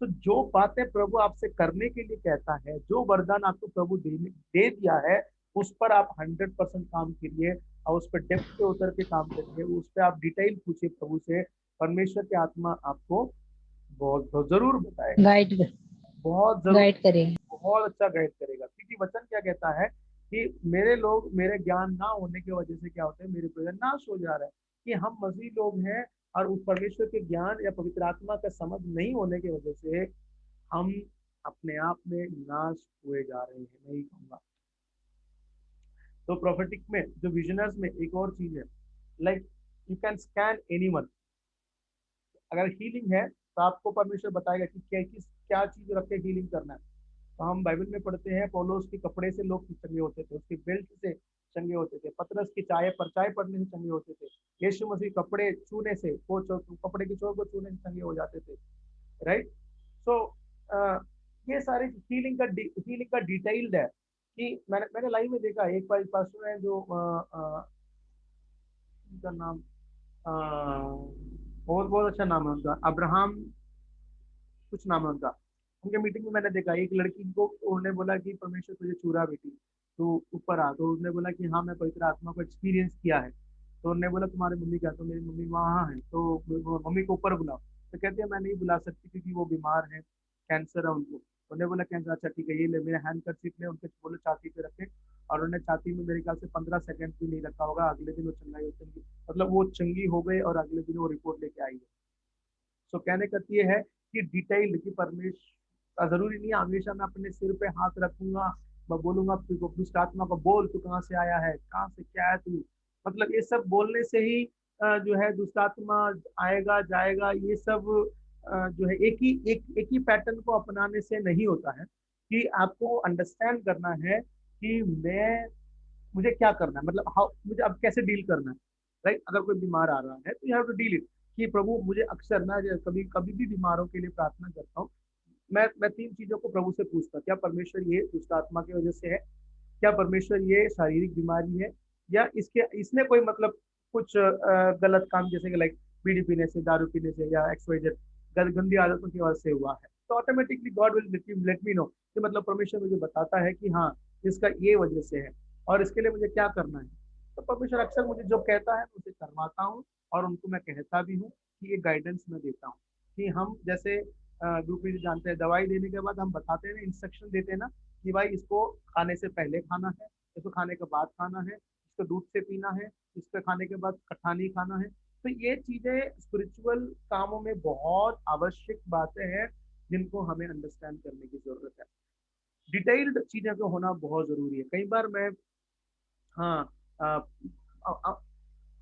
तो जो बातें प्रभु आपसे करने के लिए कहता है, जो वरदान आपको प्रभु दे दिया है, उस पर आप 100% काम करिए और उस पर डेप्थ पे उतर के काम करिए। उस पर आप डिटेल पूछिए प्रभु से। परमेश्वर की आत्मा आपको बहुत बहुत जरूर बताएगा, गाइड बहुत जरूर, गाइड करेंगे। बहुत अच्छा गाइड करेगा। क्योंकि वचन क्या कहता है कि मेरे लोग मेरे ज्ञान ना होने की वजह से क्या होता है, मेरे प्रजा नाश हो जा रहा है। कि हम मसीह लोग हैं और उस परमेश्वर के ज्ञान या पवित्र आत्मा का समझ नहीं होने की वजह से हम अपने आप में नाश हुए जा रहे हैं, नहीं कहूंगा। तो प्रोफेटिक में जो विजनर्स में एक और चीज है, like you can scan anyone. अगर हीलिंग है तो आपको परमेश्वर बताएगा कि क्या चीज रख के हीलिंग करना है। तो हम बाइबल में पढ़ते हैं पौलुस के कपड़े से लोग चंगे होते थे, उसकी बेल्ट से चंगे होते थे, पतरस की परचाय पड़ने से चंगे होते थे, यीशु मसीह कपड़े छूने से, कपड़े की चोर को छूने से चंगे हो जाते थे। राइट, सो ये सारी हीलिंग का डिटेल्ड है कि मैंने लाइव में देखा। एक पास्टर है जो उनका नाम बहुत बहुत अच्छा नाम है उनका, अब्राहम कुछ नाम है उनका। उनके मीटिंग में मैंने देखा एक लड़की को उन्होंने बोला कि परमेश्वर तुझे छू रहा बेटी, तो ऊपर आ। तो उसने बोला कि हाँ मैं पवित्र आत्मा को एक्सपीरियंस किया है। तो उन्होंने बोला तुम्हारी मम्मी क्या? तो मेरी मम्मी वहाँ है। तो मम्मी को ऊपर बुलाओ। तो कहते हैं मैं नहीं बुला सकती क्योंकि वो बीमार है, कैंसर है उनको। उन्होंने बोला कैंसर? अच्छा ठीक है, ये ले मेरे हैंड करचिप ले, उनके बोले छाती पे रखे। और उन्होंने छाती में मेरे ख्याल से 15 सेकंड भी नहीं रखा होगा, अगले दिन वो चंगाई चंगी, मतलब वो चंगी हो गई और अगले दिन वो रिपोर्ट लेके आई है। सो कहने का ये है कि डिटेल कि परमेश्वर, जरूरी नहीं है हमेशा मैं अपने सिर पे हाथ रखूंगा, मैं बोलूंगा तू दुष्ट आत्मा को बोल, तू कहाँ से आया है, कहाँ से क्या है तू। मतलब ये सब बोलने से ही जो है दुष्ट आत्मा आएगा जाएगा, ये सब जो है एक ही पैटर्न को अपनाने से नहीं होता है। कि आपको अंडरस्टैंड करना है कि मुझे क्या करना है, मतलब हाउ मुझे अब कैसे डील करना है। राइट, अगर कोई बीमार आ रहा है तो you have to deal it. कि प्रभु मुझे अक्सर ना कभी कभी भी बीमारों के लिए प्रार्थना करता हूँ। मैं 3 चीजों को प्रभु से पूछता, क्या परमेश्वर ये दुष्ट आत्मा की वजह से है, क्या परमेश्वर ये शारीरिक बीमारी है, या इसने कोई मतलब कुछ गलत काम जैसे कि लाइक बीड़ी पीने से, दारू पीने से, या एक्सवाइजेड गंदी आदतों की वजह से हुआ है। तो automatically God will let me know कि मतलब परमेश्वर मुझे बताता है कि हाँ इसका ये वजह से है और इसके लिए मुझे क्या करना है। तो परमेश्वर अक्सर मुझे जो कहता है मैं उसे करवाता हूँ और उनको मैं कहता भी हूँ कि ये गाइडेंस मैं देता हूँ। कि हम जैसे ग्रुप में जानते हैं, दवाई देने के बाद हम बताते हैं ना, इंस्ट्रक्शन देते हैं ना कि भाई इसको खाने से पहले खाना है, इसको खाने के बाद खाना है, इसको दूध से पीना है, इसको खाने के बाद खट्टा नहीं खाना है। तो ये चीजें स्पिरिचुअल कामों में बहुत आवश्यक बातें हैं जिनको हमें अंडरस्टैंड करने की जरूरत है। डिटेल्ड चीजें को होना बहुत जरूरी है। कई बार मैं हाँ आ, आ, आ,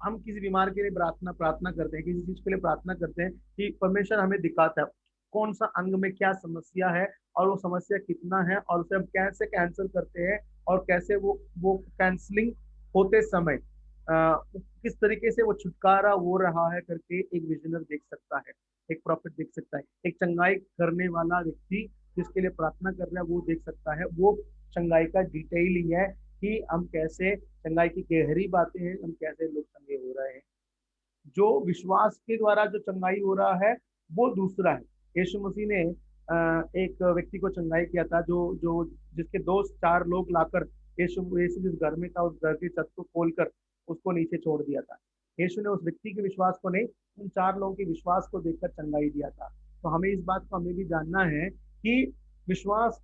हम किसी बीमार के लिए प्रार्थना प्रार्थना करते हैं, किसी चीज के लिए प्रार्थना करते हैं कि परमेश्वर हमें दिखाता है कौन सा अंग में क्या समस्या है और वो समस्या कितना है और उसे हम कैसे कैंसिल करते हैं और कैसे वो कैंसलिंग होते समय किस तरीके से वो छुटकारा हो रहा है करके एक विजनर देख सकता है, एक प्रॉफिट देख सकता है, एक चंगाई करने वाला व्यक्ति जिसके लिए प्रार्थना कर रहा है वो देख सकता है। वो चंगाई का डिटेलिंग है कि हम कैसे चंगाई की गहरी बातें हैं, हम कैसे लोग चंगे हो रहे हैं। जो विश्वास के द्वारा जो चंगाई हो रहा है वो दूसरा है। यीशु मसीह ने एक व्यक्ति को चंगाई किया था, जो जो जिसके 2-4 लोग लाकर यीशु यीशु जिस घर में था उस घर की छत को खोलकर उसको नीचे छोड़ दिया था। यीशु ने उस व्यक्ति के विश्वास को नहीं, उन 4 लोगों के विश्वास को देखकर चंगाई दिया था। तो हमें इस बात को हमें भी जानना है कि विश्वास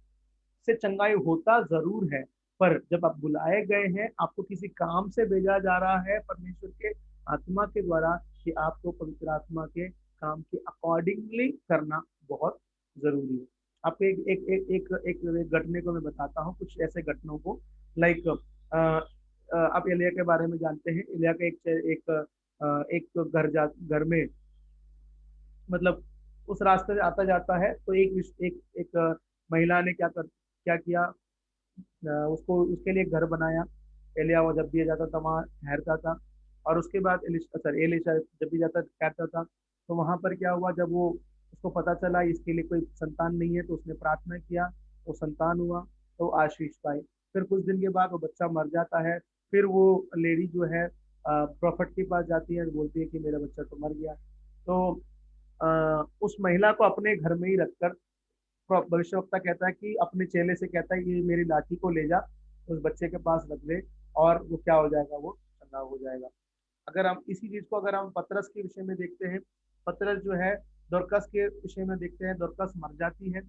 से चंगाई होता जरूर है, पर जब आप बुलाए गए हैं, आपको किसी काम से भेजा जा रहा है परमेश्वर के आत्मा के द्वारा, कि आपको पवित्र आत्मा के काम के अकॉर्डिंगली करना बहुत जरूरी है। आपको एक घटने को मैं बताता हूँ, कुछ ऐसे घटनों को। लाइक आप एलिया के बारे में जानते हैं। एलिया का एक घर में मतलब उस रास्ते से आता जाता है तो एक महिला ने क्या किया, उसको उसके लिए घर बनाया। एलिया वो जब भी जाता था वहाँ ठहरता था। और उसके बाद एलिशा जब भी जाता ठहरता था। तो वहां पर क्या हुआ, जब वो उसको पता चला इसके लिए कोई संतान नहीं है तो उसने प्रार्थना किया, वो संतान हुआ तो आशीष पाई। फिर कुछ दिन के बाद वो बच्चा मर जाता है। फिर वो लेडी जो है प्रॉफिट के पास जाती है, बोलती है कि मेरा बच्चा तो मर गया। तो उस महिला को अपने घर में ही रखकर भविष्यवक्ता कहता है कि अपने चेले से कहता है ये मेरी लाठी को ले जा, उस बच्चे के पास रख दे और वो क्या हो जाएगा, वो चंगा हो जाएगा। अगर हम इसी चीज को अगर हम पतरस के विषय में देखते हैं, पतरस जो है दोरकस के विषय में देखते हैं, दोरकस मर जाती है।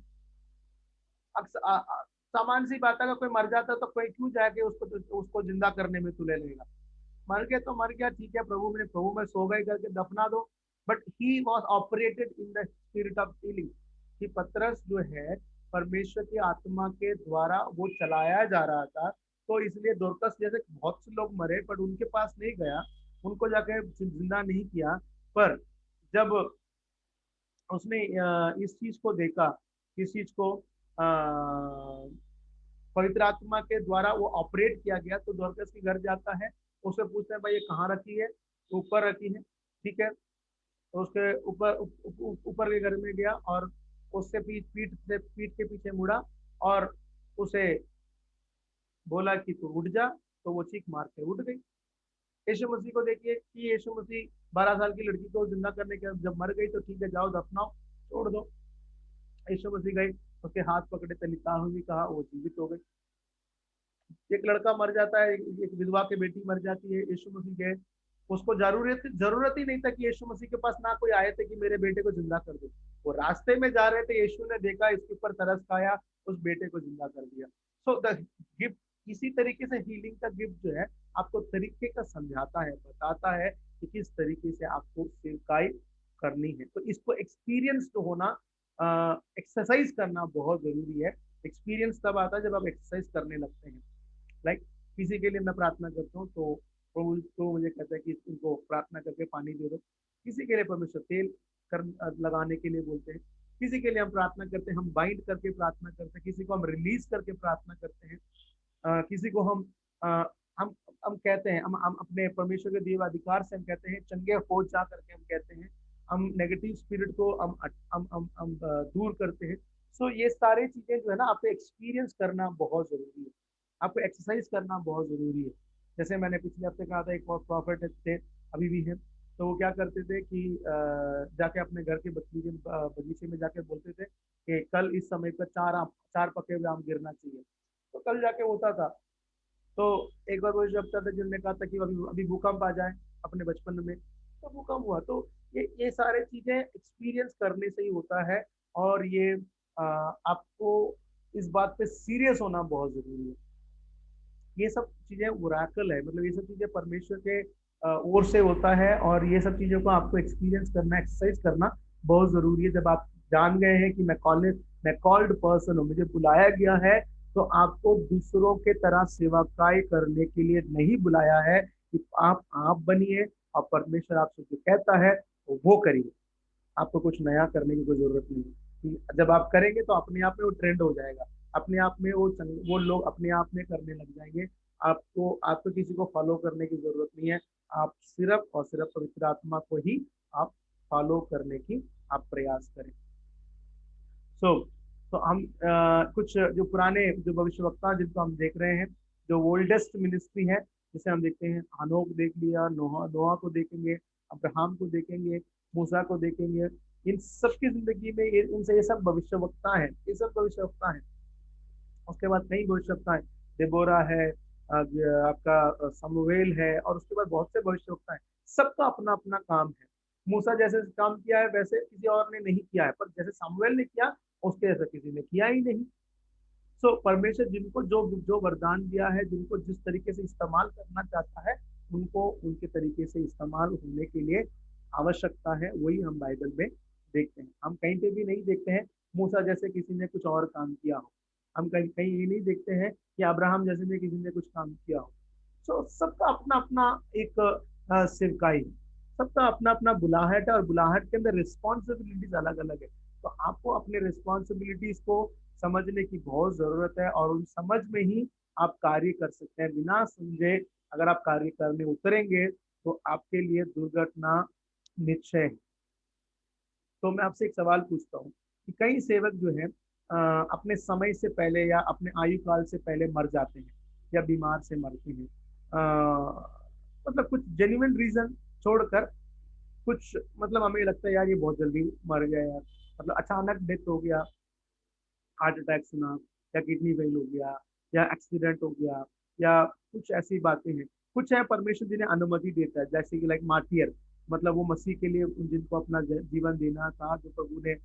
सामान्य सी बात है, अगर कोई मर जाता है तो कोई क्यों जाके उसको जिंदा करने में तुले लेगा। मर गया तो मर गया, ठीक है, प्रभु में सो गए करके दफना दो। But he was operated in the spirit of healing. कि पतरस जो है परमेश्वर की आत्मा के द्वारा वो चलाया जा रहा था। तो इसलिए दोरकस जैसे बहुत से लोग मरे पर उनके पास नहीं गया, उनको जाके जिंदा नहीं किया। पर जब उसने इस चीज को देखा, इस चीज को पवित्र आत्मा के द्वारा वो ऑपरेट किया गया, तो दोरकस के घर जाता है, उससे पूछता है भाई ये कहाँ रखी है, तो ऊपर रखी है, ठीक है। तो उसके ऊपर ऊपर के घर में गया और उससे पीठ के पीछे मुड़ा और उसे बोला कि तू उठ जा, तो वो चीख मार के उठ गई। यीशु मसीह को देखिए कि यीशु मसीह 12 साल की लड़की को जिंदा करने के जब मर गई तो ठीक है, जाओ दफनाओ, छोड़ दो। यीशु मसीह गए, उसके हाथ पकड़े, तलिता हुई, कहा, वो जीवित हो गई। एक लड़का मर जाता है, एक विधवा की बेटी मर जाती है, यीशु मसीह गए, उसको जरूरत ही नहीं था कि यीशु मसीह के पास ना कोई आए थे कि मेरे बेटे को जिंदा कर दो। वो रास्ते में जा रहे थे, यीशु ने देखा, इसके ऊपर तरस खाया, उस बेटे को जिंदा कर दिया। सो द गिफ्ट, इसी तरीके से हीलिंग का गिफ्ट जो है आपको तरीके का समझाता है, बताता है कि किस तरीके से आपको सेवकाई करनी है। तो इसको एक्सपीरियंस तो होना, एक्सरसाइज करना बहुत जरूरी है। एक्सपीरियंस तब आता है जब आप एक्सरसाइज करने लगते हैं। लाइक किसी के लिए मैं प्रार्थना करता हूँ तो मुझे कहता है कि उनको प्रार्थना करके पानी दे दो। किसी के लिए परमेश्वर तेल कर लगाने के लिए बोलते हैं। किसी के लिए हम प्रार्थना करते हैं, हम बाइंड करके प्रार्थना करते हैं। किसी को हम रिलीज करके प्रार्थना करते हैं। किसी को अ, हम हम कहते हैं, हम अपने परमेश्वर के दिए हुए अधिकार से हम कहते हैं चंगे हो जा करके हम कहते हैं। हम नेगेटिव स्पिरिट को दूर करते हैं। सो ये सारी चीजें जो है ना, आपको एक्सपीरियंस करना बहुत जरूरी है, आपको एक्सरसाइज करना बहुत जरूरी है। जैसे मैंने पिछले हफ्ते कहा था, एक और प्रॉफिट थे, अभी भी है, तो वो क्या करते थे कि जाके अपने घर के बगीचे में जाके बोलते थे कि कल इस समय पर चार पके हुए आम गिरना चाहिए। तो कल जाके होता था। तो एक बार वो जब था जिन्होंने कहा था कि अभी अभी भूकंप आ जाए अपने बचपन में, तो भूकंप हुआ। तो ये सारे चीजें एक्सपीरियंस करने से ही होता है। और ये आपको इस बात पे सीरियस होना बहुत जरूरी है। ये सब चीजें ओरेकल है, मतलब ये सब चीजें परमेश्वर के ओर से होता है। और ये सब चीजों को आपको एक्सपीरियंस करना, एक्सरसाइज करना बहुत जरूरी है। जब आप जान गए हैं कि मैं कॉल्ड पर्सन हूँ, मुझे बुलाया गया है, तो आपको दूसरों के तरह सेवाकाई करने के लिए नहीं बुलाया है कि आप बनिए और परमेश्वर आपसे जो कहता है वो करिए। आपको कुछ नया करने की कोई जरूरत नहीं है। कि जब आप करेंगे तो अपने आप में वो ट्रेंड हो जाएगा, अपने आप में वो लोग अपने आप में करने लग जाएंगे। आपको किसी को फॉलो करने की जरूरत नहीं है। आप सिर्फ और सिर्फ पवित्र आत्मा को ही आप फॉलो करने की आप प्रयास करें। सो तो हम कुछ जो पुराने जो भविष्यवक्ता जिनको हम देख रहे हैं, जो ओल्डेस्ट मिनिस्ट्री है, जिसे हम देखते हैं, हनोक देख लिया, नोहा को देखेंगे, अब्राहम को देखेंगे, मूसा को देखेंगे। इन सब की जिंदगी में इनसे ये सब भविष्यवक्ता है, ये सब भविष्यवक्ता है। उसके बाद कई भविष्यवक्ता है, देबोरा है, आपका समूएल है, और उसके बाद बहुत से भविष्यवक्ता है। सबका अपना अपना काम है। मूसा जैसे काम किया है वैसे किसी और ने नहीं किया है, पर जैसे समूएल ने किया उसके जैसा किसी ने किया ही नहीं। सो परमेश्वर जिनको जो जो वरदान दिया है, जिनको जिस तरीके से इस्तेमाल करना चाहता है, उनको उनके तरीके से इस्तेमाल होने के लिए आवश्यकता है। वही हम बाइबल में देखते हैं। हम कहीं पे भी नहीं देखते हैं मूसा जैसे किसी ने कुछ और काम किया हो। हम कहीं कहीं ये नहीं देखते हैं कि अब्राहम जैसे में किसी ने कुछ काम किया हो। सो सबका अपना अपना एक सेवकाई, सबका अपना अपना बुलाहट है, और बुलाहट के अंदर रिस्पॉन्सिबिलिटीज अलग अलग है। तो आपको अपने रिस्पॉन्सिबिलिटीज को समझने की बहुत जरूरत है, और उन समझ में ही आप कार्य कर सकते हैं। बिना समझे अगर आप कार्य करने उतरेंगे तो आपके लिए दुर्घटना निश्चय है। तो मैं आपसे एक सवाल पूछता हूँ कि कई सेवक जो है अपने समय से पहले या अपने आयु काल से पहले मर जाते हैं या बीमार से मरते हैं। मतलब कुछ जेन्युइन रीजन छोड़कर, कुछ मतलब हमें लगता है यार ये बहुत जल्दी मर गया यार, मतलब अचानक डेथ हो गया, हार्ट अटैक सुना, या किडनी फेल हो गया, या एक्सीडेंट हो गया, या कुछ ऐसी बातें हैं। कुछ है परमेश्वर जिन्हें अनुमति देता है, जैसे कि लाइक मार्टियर, मतलब वो मसीह के लिए जिनको अपना जीवन देना था, जो प्रभु ने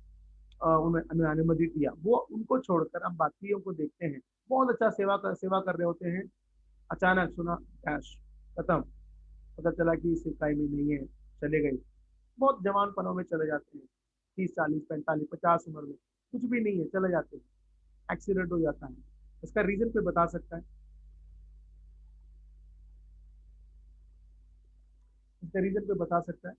उन्हें अनुमति दिया, वो उनको छोड़कर हम बाकियों को देखते हैं बहुत अच्छा सेवा कर रहे होते हैं। अचानक सुना क्रैश, खत्म, पता चला कि इस इकाई में नहीं है, चले गए। बहुत जवान पनों में चले जाते हैं, 30 40 45 50 उम्र में, कुछ भी नहीं है, चले जाते हैं, एक्सीडेंट हो जाता है। इसका रीजन कोई बता सकता है? इसका रीजन कोई बता सकता है?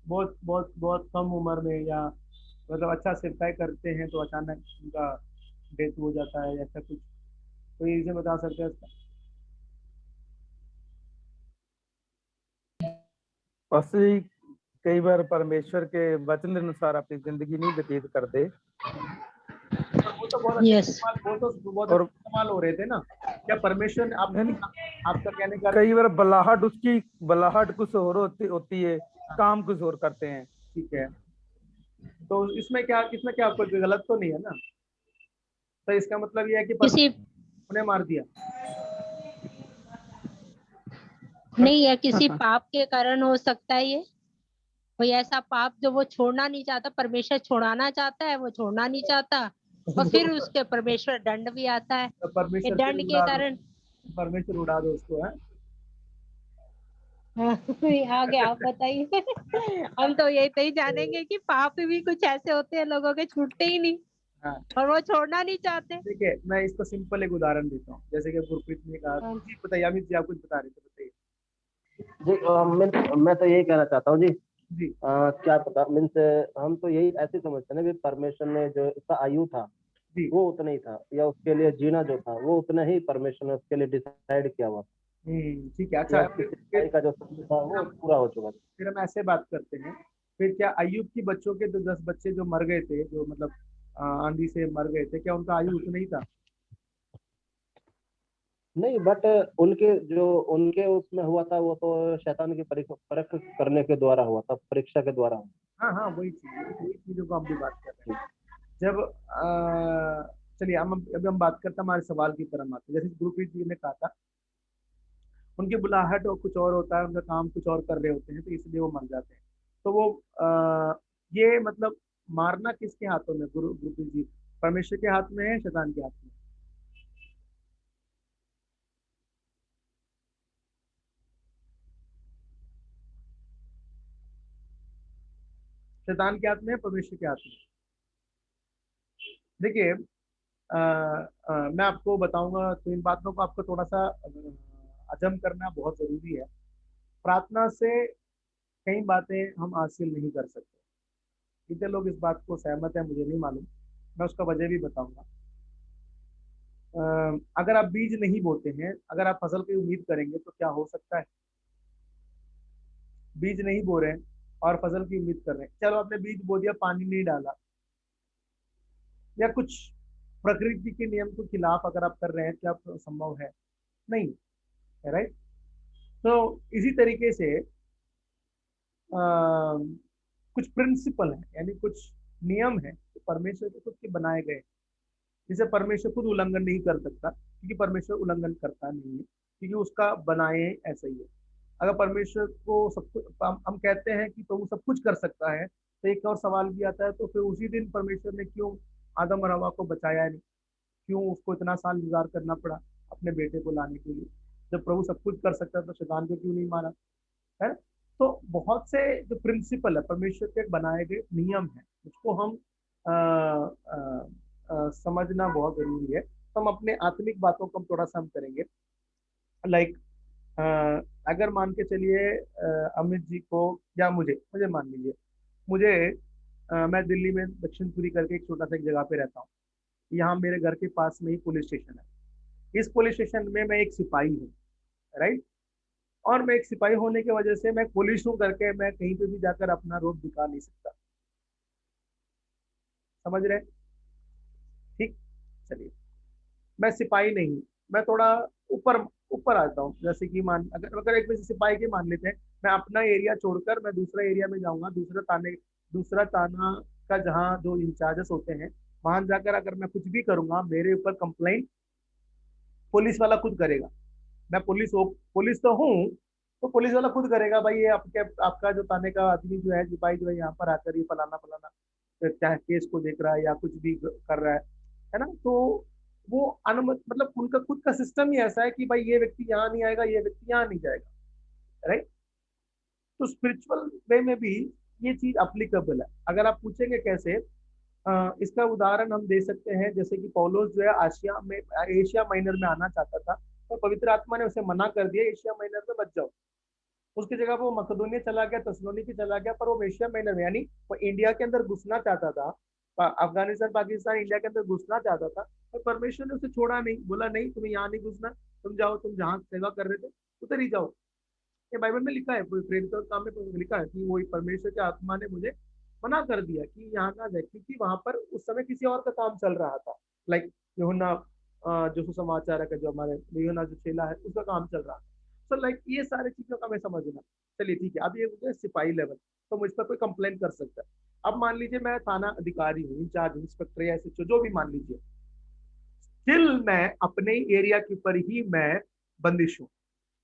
बहुत बहुत बहुत कम उम्र में, या मतलब अच्छा सिरकाई करते हैं तो अचानक उनका डेथ हो जाता है, ऐसा कुछ कोई इसे बता सकते हैं इसका? बस जी, कई बार परमेश्वर के वचन अनुसार अपनी जिंदगी नहीं व्यतीत करते वो तो बहुत अच्छे यस इस्तेमाल, वो तो बहुत और अच्छे इस्तेमाल हो रहे थे ना। क्या परमेश्वर ने नहीं, आपका कहने का कई बार बलाहट कुछ और होती है, काम कुछ और करते हैं। ठीक है, तो इसमें क्या कोई गलत तो नहीं है ना? तो इसका मतलब ये है कि किसी परमेश्वर ने मार दिया। नहीं है, किसी पाप के कारण हो सकता है ये, कोई ऐसा पाप जो वो छोड़ना नहीं चाहता, परमेश्वर छोड़ाना चाहता है, वो छोड़ना नहीं चाहता, और फिर उसके परमेश्वर दंड भी आता है। तो ये परमेश्वर फिर दंड के उड़ा दो, कारण परमेश्वर उड़ा दो उसको, है। आगे आप बताइए। हम तो यही तो ही जानेंगे कि पाप भी कुछ ऐसे होते हैं लोगों के छूटते ही नहीं, हाँ, और वो छोड़ना नहीं चाहते। देखिए मैं इसको सिंपल एक उदाहरण देता हूँ, जैसे कि गुरप्रीत ने कहा। जी बताइए, अमित जी आप कुछ बता रहे थे, बताइए। जी मैं तो यही कहना चाहता हूँ जी। जी क्या पता मीन्स हम तो यही ऐसे समझते हैं ना कि परमेश्वर ने जो उसका आयु था जी। वो उतना ही था, या उसके लिए जीना जो था वो उतना ही परमेश्वर ने उसके लिए डिसाइड किया हुआ था, ठीक है। या अच्छा, उसकी फिर सच्चाई का जो समय था वो पूरा हो चुका था। फिर हम ऐसे बात करते हैं। फिर क्या अय्यूब की बच्चों के जो 10 बच्चे जो मर गए थे, जो मतलब आंधी से मर गए थे, क्या उनका आयु उतना ही था? नहीं, बट उनके उसमें हुआ था वो तो शैतान की परख करने के द्वारा हुआ था, परीक्षा के द्वारा हुआ। हाँ हाँ, वही चीजों को हम भी बात कर रहे हैं। जब चलिए अभी हम बात करते हैं, हमारे सवाल की तरफ आते हैं। जैसे गुरप्रीत जी ने कहा था, उनकी बुलाहट और कुछ और होता है, उनका काम कुछ और कर रहे होते हैं, तो इसलिए वो मर जाते हैं। तो वो ये मतलब मारना किसके हाथों में, गुरप्रीत जी? परमेश्वर के हाथ में है, शैतान के हाथ में? शैतान के हाथ में है, परमेश्वर के हाथ में? देखिए मैं आपको बताऊंगा, तो इन बातों को आपको थोड़ा सा हजम करना बहुत जरूरी है। प्रार्थना से कई बातें हम हासिल नहीं कर सकते। कितने लोग इस बात को सहमत है मुझे नहीं मालूम, मैं उसका वजह भी बताऊंगा। अगर आप बीज नहीं बोते हैं, अगर आप फसल की उम्मीद करेंगे, तो क्या हो सकता है? बीज नहीं बो रहे हैं और फसल की उम्मीद कर रहे हैं। चलो आपने बीज बो दिया, पानी नहीं डाला, या कुछ प्रकृति के नियम के खिलाफ अगर आप कर रहे हैं, क्या संभव है? नहीं है, राइट। तो इसी तरीके से कुछ प्रिंसिपल है, यानी कुछ नियम है जो परमेश्वर के खुद के बनाए गए, जिसे परमेश्वर खुद उल्लंघन नहीं कर सकता, क्योंकि परमेश्वर उल्लंघन करता नहीं है, क्योंकि उसका बनाए ऐसा ही है। अगर परमेश्वर को सब कुछ, हम कहते हैं कि प्रभु सब कुछ कर सकता है, तो एक और सवाल भी आता है, तो फिर उसी दिन परमेश्वर ने क्यों आदम और हवा को बचाया नहीं? क्यों उसको इतना साल इंतजार करना पड़ा अपने बेटे को लाने के लिए? जब प्रभु सब कुछ कर सकता है, तो शैतान को क्यों नहीं मारा? है। तो बहुत से जो प्रिंसिपल है, परमेश्वर के बनाए गए नियम है, उसको हम आ, आ, समझना बहुत जरूरी है। तो हम अपने आत्मिक बातों को हम थोड़ा सा हम करेंगे। लाइक अगर मान के चलिए अमित जी को या मुझे मुझे मान लीजिए, मुझे मैं दिल्ली में दक्षिणपुरी करके एक छोटा सा एक जगह पे रहता हूँ। यहाँ मेरे घर के पास में ही पुलिस स्टेशन है। इस पुलिस स्टेशन में मैं एक सिपाही हूँ, राइट। और मैं एक सिपाही होने की वजह से मैं पुलिस हूँ करके मैं कहीं पे भी जाकर अपना रोब दिखा नहीं सकता। समझ रहे हैं? ठीक। चलिए, मैं सिपाही नहीं हूँ, मैं थोड़ा ऊपर ऊपर आता हूँ। जैसे कि मान अगर अगर एक वैसे सिपाही के मान लेते हैं, मैं अपना एरिया छोड़कर मैं दूसरा एरिया में जाऊंगा, दूसरा थाना का जहाँ जो इंचार्जेस होते हैं, वहां जाकर अगर मैं कुछ भी करूंगा, मेरे ऊपर कंप्लेंट पुलिस वाला खुद करेगा। मैं पुलिस तो हूँ, तो पुलिस वाला खुद करेगा, भाई ये आपका जो थाने का आदमी जो है, सिपाही जो है, यहाँ पर आकर ये फलाना फलाना क्या केस को देख रहा है या कुछ भी कर रहा है ना। तो वो अनुमति, मतलब उनका खुद का सिस्टम ही ऐसा है कि भाई ये व्यक्ति यहाँ नहीं आएगा, ये व्यक्ति यहाँ नहीं जाएगा, राइट। तो स्पिरिचुअल वे में भी ये चीज अप्लीकेबल है। अगर आप पूछेंगे कैसे, इसका उदाहरण हम दे सकते हैं। जैसे कि पौलुस जो है एशिया माइनर में आना चाहता था, तो पवित्र आत्मा ने उसे मना कर दिया, एशिया माइनर में मत जाओ। उसकी जगह वो मकदोनिया चला गया, तस्लोनिकी चला गया, पर वो एशिया माइनर में, यानी वो इंडिया के अंदर घुसना चाहता था, अफगानिस्तान पाकिस्तान इंडिया के अंदर घुसना चाहता था, और परमेश्वर ने उसे छोड़ा नहीं, बोला नहीं तुम्हें यहाँ नहीं घुसना, तुम जाओ, तुम जहाँ सेवा कर रहे थे उधर ही जाओ। ये बाइबल में लिखा है, प्रेरितों के काम में लिखा है कि वो परमेश्वर के आत्मा ने मुझे मना कर दिया कि यहाँ ना जाए, क्योंकि वहां पर उस समय किसी और का काम चल रहा था। लाइक यूहन्ना जो सुसमाचारक है, जो हमारे यूहन्ना जो चेला है, उसका काम चल रहा था। तो लाइक ये सारी चीजों का हमें समझना। चलिए ठीक है, अब ये मुझे सिपाही लेवल, तो मुझ पर कोई कंप्लेन कर सकता है। अब मान लीजिए मैं थाना अधिकारी हूँ, इंचार्ज इंस्पेक्टर या एसएचओ जो भी मान लीजिए, स्टिल मैं अपने एरिया के ऊपर ही मैं बंदिश हूँ।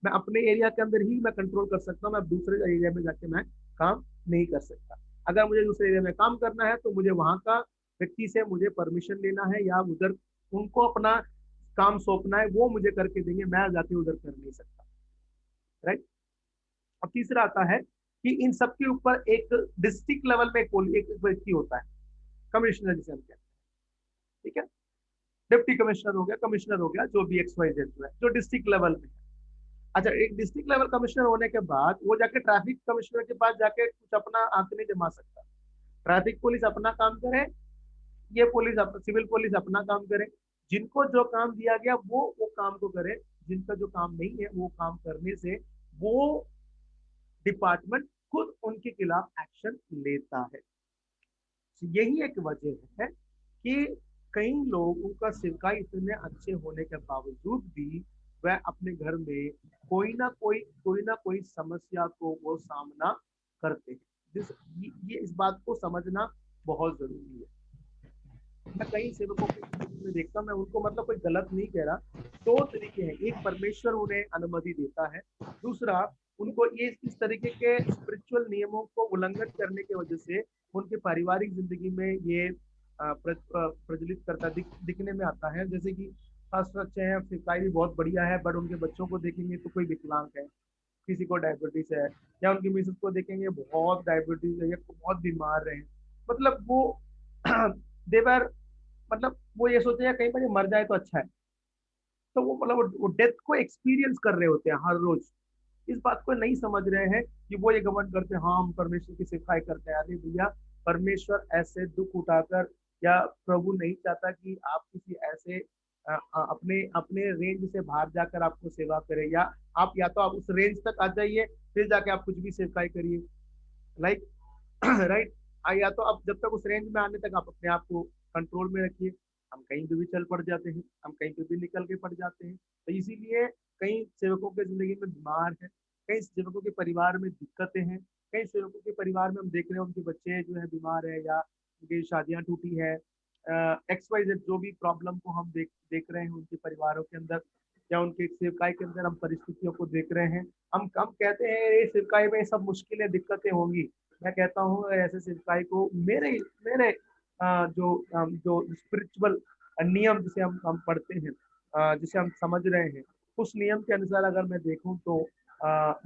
मैं अपने एरिया के अंदर ही मैं कंट्रोल कर सकता हूँ, मैं दूसरे एरिया में जाके मैं काम नहीं कर सकता। अगर मुझे दूसरे एरिया में काम करना है तो मुझे वहां का व्यक्ति से मुझे परमिशन लेना है, या उधर उनको अपना काम सौंपना है, वो मुझे करके देंगे, मैं जाके उधर कर नहीं सकता। राइट। अब तीसरा आता है कि इन सब के ऊपर एक डिस्ट्रिक्ट लेवल में एक व्यक्ति होता है, कमिश्नर जिसे हम कहते हैं। ठीक है, डिप्टी कमिश्नर हो गया, कमिश्नर हो गया, जो भी XYZ जो है, जो डिस्ट्रिक्ट लेवल में। अच्छा, एक डिस्ट्रिक्ट लेवल कमिश्नर होने के बाद वो जाके ट्रैफिक कमिश्नर के पास जाके कुछ अपना आंक नहीं जमा सकता। ट्रैफिक पुलिस अपना काम करे, ये पुलिस सिविल पुलिस अपना काम करे। जिनको जो काम दिया गया वो काम को करे, जिनका जो काम नहीं है वो काम करने से वो डिपार्टमेंट खुद उनके खिलाफ एक्शन लेता है। यही एक वजह है कि कई लोगों का सिरकाई इतने अच्छे होने के बावजूद भी वह अपने घर में कोई ना कोई समस्या को वो सामना करते हैं। ये इस बात को समझना बहुत जरूरी है। मैं कई सेवकों को देखता हूँ, मैं उनको मतलब कोई गलत नहीं कह रहा। दो तरीके हैं, एक परमेश्वर उन्हें अनुमति देता है, दूसरा उनको ये इस तरीके के स्पिरिचुअल नियमों को उल्लंघन करने की वजह से उनके पारिवारिक जिंदगी में ये प्रज्वलित करता दिखने में आता है। जैसे कि शास्त्र अच्छे हैं, सिखाई भी बहुत बढ़िया है, बट उनके बच्चों को देखेंगे तो कोई विकलांग है, किसी को डायबिटीज है, या उनकी मिसेस को देखेंगे बहुत डायबिटीज है या बहुत बीमार रहे, मतलब वो देवर, मतलब वो ये सोचेगा कहीं पर ये मर जाए तो अच्छा है। तो वो मतलब वो डेथ को एक्सपीरियंस कर रहे होते हैं हर रोज, इस बात को नहीं समझ रहे हैं कि वो ये घमंड करते हैं हाँ हम परमेश्वर की सिखाई करते हैं। अरे भैया, परमेश्वर ऐसे दुख उठाकर, या प्रभु नहीं चाहता कि आप किसी ऐसे अपने अपने रेंज से बाहर जाकर आपको सेवा करे, या आप या तो आप उस रेंज तक आ जाइए फिर जाके आप कुछ भी सिखाई करिए। लाइक राइट, या तो आप जब तक उस रेंज में आने तक आप अपने आप को कंट्रोल में रखिए। हम कहीं पे भी चल पड़ जाते हैं, हम कहीं पे भी निकल के पड़ जाते हैं। तो इसीलिए कई सेवकों के जिंदगी में बीमार है, कई सेवकों के परिवार में दिक्कतें हैं, कई सेवकों के परिवार में हम देख रहे हैं उनके बच्चे जो है बीमार है, या उनकी शादियां टूटी है, XYZ जो भी प्रॉब्लम को हम देख रहे हैं उनके परिवारों के अंदर, या उनके सेवकाई के अंदर हम परिस्थितियों को देख रहे हैं। हम कहते हैं ये सेवकाई में सब मुश्किलें दिक्कतें होंगी। मैं कहता हूँ ऐसे सेवकाई को मेरे मेरे जो स्पिरिचुअल नियम जिसे हम पढ़ते हैं, जिसे हम समझ रहे हैं, उस नियम के अनुसार अगर मैं देखूं तो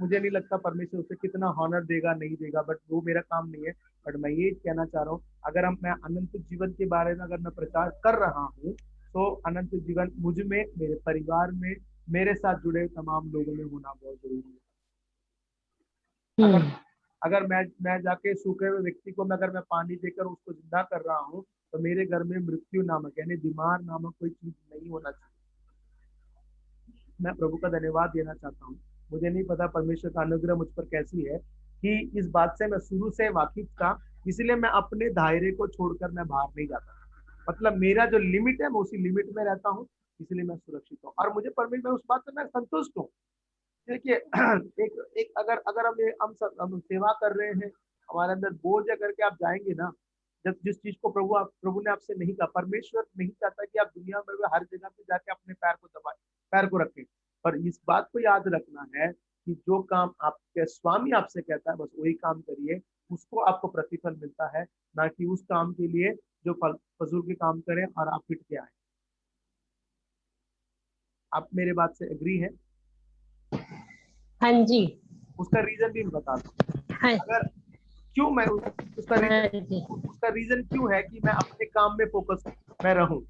मुझे नहीं लगता परमेश्वर उसे कितना हॉनर देगा, नहीं देगा, बट वो मेरा काम नहीं है। बट मैं ये कहना चाह रहा हूँ, अगर मैं अनंत जीवन के बारे में अगर मैं प्रचार कर रहा हूँ तो अनंत जीवन मुझ में, मेरे परिवार में, मेरे साथ जुड़े तमाम लोगों में होना बहुत जरूरी है। अगर मैं जाके सूखे हुए व्यक्ति को अगर मैं पानी देकर उसको जिंदा कर रहा हूँ तो मेरे घर में मृत्यु नामक यानी बीमार नामक कोई चीज नहीं होना चाहिए। मैं प्रभु का धन्यवाद देना चाहता हूँ। मुझे नहीं पता परमेश्वर का अनुग्रह मुझ पर कैसी है कि इस बात से मैं शुरू से वाकिफ था, इसलिए मैं अपने दायरे को छोड़कर मैं बाहर नहीं जाता। मतलब मेरा जो लिमिट है मैं उसी लिमिट में रहता हूँ, इसलिए मैं सुरक्षित हूँ और मुझे परमेश्वर उस बात से मैं संतुष्ट हूँ। देखिए एक एक अगर हम सेवा कर रहे हैं, हमारे अंदर बोझ है करके आप जाएंगे ना, जब जिस चीज को प्रभु ने आपसे नहीं कहा, परमेश्वर नहीं चाहता कि आप दुनिया में हर जगह पे जाके अपने पैर को दबाए, पैर को रखें। पर इस बात को याद रखना है कि जो काम आपके स्वामी आपसे कहता है बस वही काम करिए, उसको आपको प्रतिफल मिलता है, ना कि उस काम के लिए जो फजूल के काम करें और आप फिट के आए। आप मेरे बात से एग्री है? हाँ जी। उसका रीजन भी मैं बताता हूँ। हाँ। अगर क्यों मैं उसका रीजन क्यों है कि मैं अपने काम में फोकस में रहूं,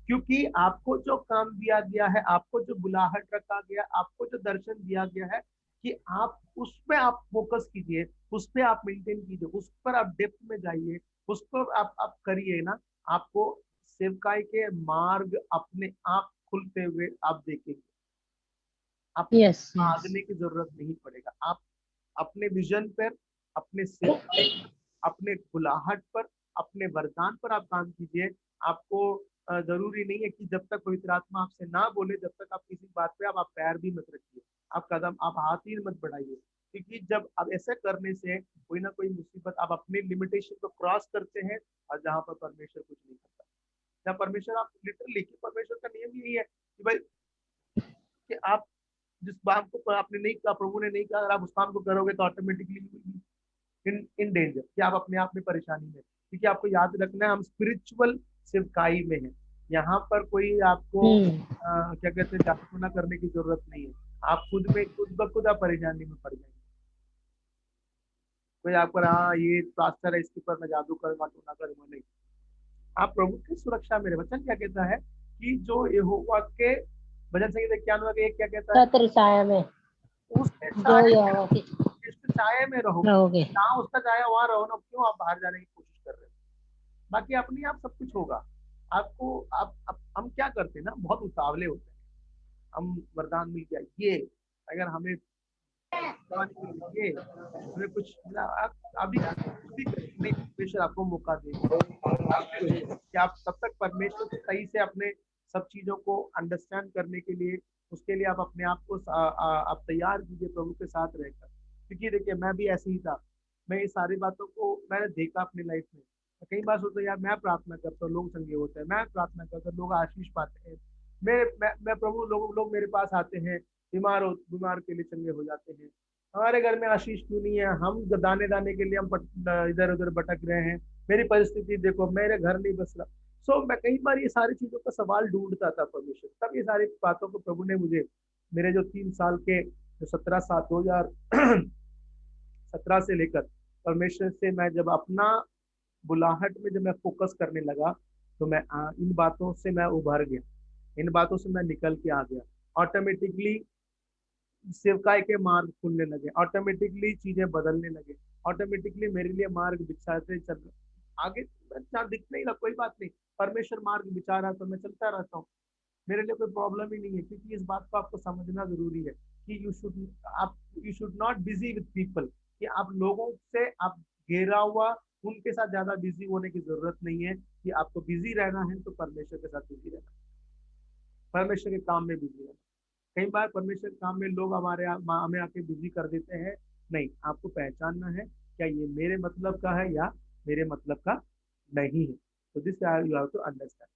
क्योंकि आपको जो काम दिया गया है, आपको जो बुलाहट रखा गया, आपको जो दर्शन दिया गया है कि आप उस पर आप फोकस कीजिए, उस पर आप मेंटेन कीजिए, उस पर आप डेप्थ में जाइए, उस पर आप करिए ना, आपको सेवकाई के मार्ग अपने आप खुलते हुए आप देखेंगे। आपको यस यस भागने की जरूरत नहीं पड़ेगा। आप अपने विजन पर, अपने सेवकाई पर, अपने बुलाहट पर, अपने वरदान पर आप काम कीजिए। आपको जरूरी नहीं है कि जब तक पवित्र आत्मा आपसे ना बोले जब तक आप किसी बात पे आप पैर भी मत रखिए, आप कदम, आप हाथ ही मत बढ़ाइए। क्योंकि जब अब ऐसा करने से कोई ना कोई मुसीबत, आप अपनी लिमिटेशन को क्रॉस करते हैं और जहाँ पर परमेश्वर कुछ नहीं करता। जहाँ परमेश्वर, आप लिटरली, परमेश्वर का नियम यही है कि भाई कि आप जिस काम को आपने नहीं किया, प्रभु ने नहीं किया, अगर आप उस काम को करोगे तो ऑटोमेटिकली इन डेंजर, कि आप अपने आप में परेशानी में। क्योंकि आपको याद रखना है हम स्पिरिचुअल सिवकाई में है। यहाँ पर कोई आपको क्या कहते हैं जादू करने की जरूरत नहीं है। आप खुद में खुद ब खुद आप परेशानी में पड़ जाएंगे। कोई आपको हाँ ये प्लास्टर है इसके ऊपर मैं जादू करूंगा तो ना करूंगा, नहीं। आप प्रभु की सुरक्षा में रहे। वचन क्या कहता है कि जो यहोवा के, भजन संगीत 91 के 1 क्या कहता है, छत्र छाया में उसके जो साए यहोवा की जिसके साए में रहोगे। रहोगे। जहाँ उसका छाया वहां रहो ना, क्यों आप बाहर जाने की कोशिश कर रहे हो? बाकी अपने आप सब कुछ होगा। आपको आप हम क्या करते हैं ना, बहुत उतावले होते हैं। हम वरदान मिल गया ये, अगर हमें ये हमें कुछ मिला, आप अभी कुछ भी करें, नहीं, परमेश्वर आपको मौका देगा कि आप तब तक परमेश्वर को सही से अपने सब चीजों को अंडरस्टैंड करने के लिए, उसके लिए आप अपने आप को आप तैयार कीजिए प्रभु के साथ रहकर। क्योंकि देखिए मैं भी ऐसे ही था। मैं ये सारी बातों को मैंने देखा अपनी लाइफ में। कई बार सोचता यार मैं प्रार्थना करता हूँ, लोग संगे होते हैं, मैं प्रार्थना करता हूँ, लोग आशीष पाते हैं। मैं प्रभु, लोग मेरे पास आते हैं, बीमार के लिए चंगे हो जाते हैं। हमारे घर में आशीष क्यों नहीं है? हम दाने दाने के लिए हम इधर उधर भटक रहे हैं। मेरी परिस्थिति देखो, मेरे घर नहीं बस रहा। सो मैं कई बार ये सारी चीजों का सवाल ढूंढता था परमेश्वर। तब ये सारी बातों को प्रभु ने मुझे, मेरे जो 3 साल के, जो 17 साल 2017 से लेकर परमेश्वर से मैं जब अपना बुलाहट में जब मैं फोकस करने लगा, तो मैं इन बातों से मैं उभर गया, इन बातों से मैं निकल के आ गया। ऑटोमेटिकली सेवकाई के मार्ग खुलने लगे, ऑटोमेटिकली चीजें बदलने लगे, ऑटोमेटिकली मेरे लिए मार्ग बिछाते चल रहे। आगे मैं दिख नहीं रहा, कोई बात नहीं, परमेश्वर मार्ग बिछा रहा तो मैं चलता रहता हूँ। मेरे लिए कोई प्रॉब्लम ही नहीं है। क्योंकि इस बात को आपको समझना जरूरी है कि you should not busy with people, कि आप लोगों से आप घेरा हुआ, उनके साथ ज्यादा बिजी होने की जरूरत नहीं है। कि आपको बिजी रहना है तो परमेश्वर के साथ बिजी रहना, परमेश्वर के काम में बिजी रहना। कई बार परमेश्वर के काम में लोग हमें आके बिजी कर देते हैं। नहीं, आपको पहचानना है क्या ये मेरे मतलब का है या मेरे मतलब का नहीं है। तो this you have to understand.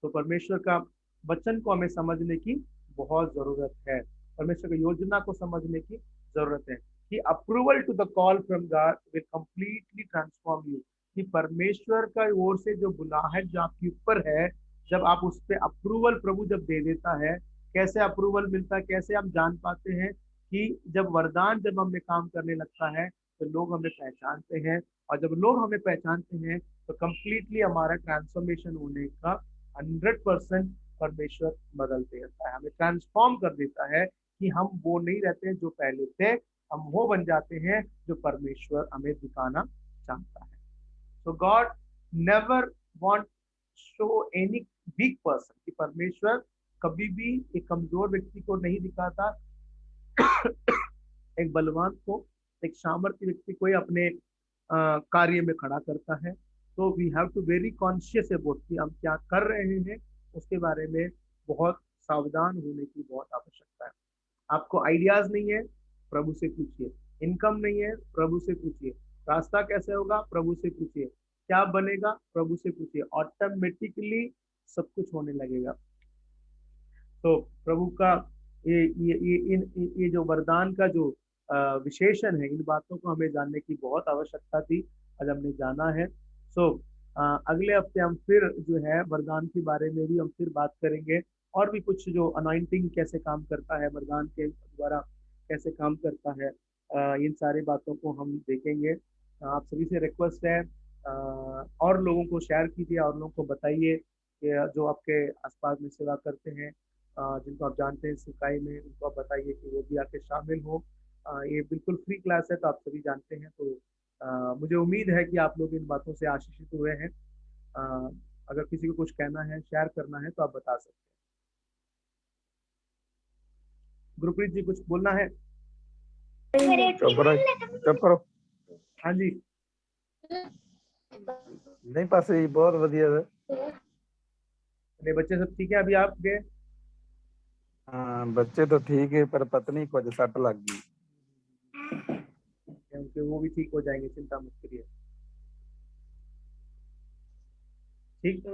तो परमेश्वर का वचन को हमें समझने की बहुत जरूरत है। परमेश्वर की योजना को समझने की जरूरत है कि approval to the call from God will completely transform you. कि परमेश्वर का ओर से जो बुलाहट जो आपके ऊपर है, जब आप उस पर अप्रूवल प्रभु जब दे देता है, कैसे अप्रूवल मिलता है, कैसे हम जान पाते हैं कि जब वरदान जब हमें काम करने लगता है तो लोग हमें पहचानते हैं। और जब लोग हमें पहचानते हैं तो कंप्लीटली हमारा ट्रांसफॉर्मेशन होने का 100% परमेश्वर बदल देता है, हमें ट्रांसफॉर्म कर देता है। कि हम वो नहीं रहते हैं जो पहले थे, हम वो बन जाते हैं जो परमेश्वर हमें दिखाना चाहता है। So God never want show any weak person, कि परमेश्वर कभी भी एक कमजोर व्यक्ति को नहीं दिखाता, एक बलवान को, एक सामर्थ्य व्यक्ति को अपने कार्य में खड़ा करता है। तो we have to very conscious about कि हम क्या कर रहे हैं, उसके बारे में बहुत सावधान होने की बहुत आवश्यकता है। आपको आइडियाज नहीं है, प्रभु से पूछिए। इनकम नहीं है, प्रभु से पूछिए। रास्ता कैसे होगा, प्रभु से पूछिए। क्या बनेगा, प्रभु से पूछिए। ऑटोमेटिकली सब कुछ होने लगेगा। तो प्रभु का ये जो वरदान का जो विशेषण है, इन बातों को हमें जानने की बहुत आवश्यकता थी, आज हमने जाना है। सो अगले हफ्ते हम फिर जो है वरदान के बारे में भी हम फिर बात करेंगे, और भी कुछ जो अनॉइंटिंग कैसे काम करता है, वरदान के द्वारा कैसे काम करता है, इन सारी बातों को हम देखेंगे। आप सभी से रिक्वेस्ट है, और लोगों को शेयर कीजिए, और लोगों को बताइए कि जो आपके आसपास में सेवा करते हैं, जिनको आप जानते हैं सिखाई में, उनको आप बताइए कि वो भी आके शामिल हो। ये बिल्कुल फ्री क्लास है, तो आप सभी जानते हैं। तो मुझे उम्मीद है कि आप लोग इन बातों से आशीषित हुए हैं। अगर किसी को कुछ कहना है, शेयर करना है तो आप बता सकते हैं। गुरप्रीत जी कुछ बोलना है? चुप करो। हाँ जी। नहीं पास जी बहुत वधिया है। मेरे बच्चे सब ठीक है? अभी आप गए? हाँ बच्चे तो ठीक है पर पत्नी को जो सट लग गई। क्योंकि वो भी ठीक हो जाएंगे, चिंता मत करिए। ठीक।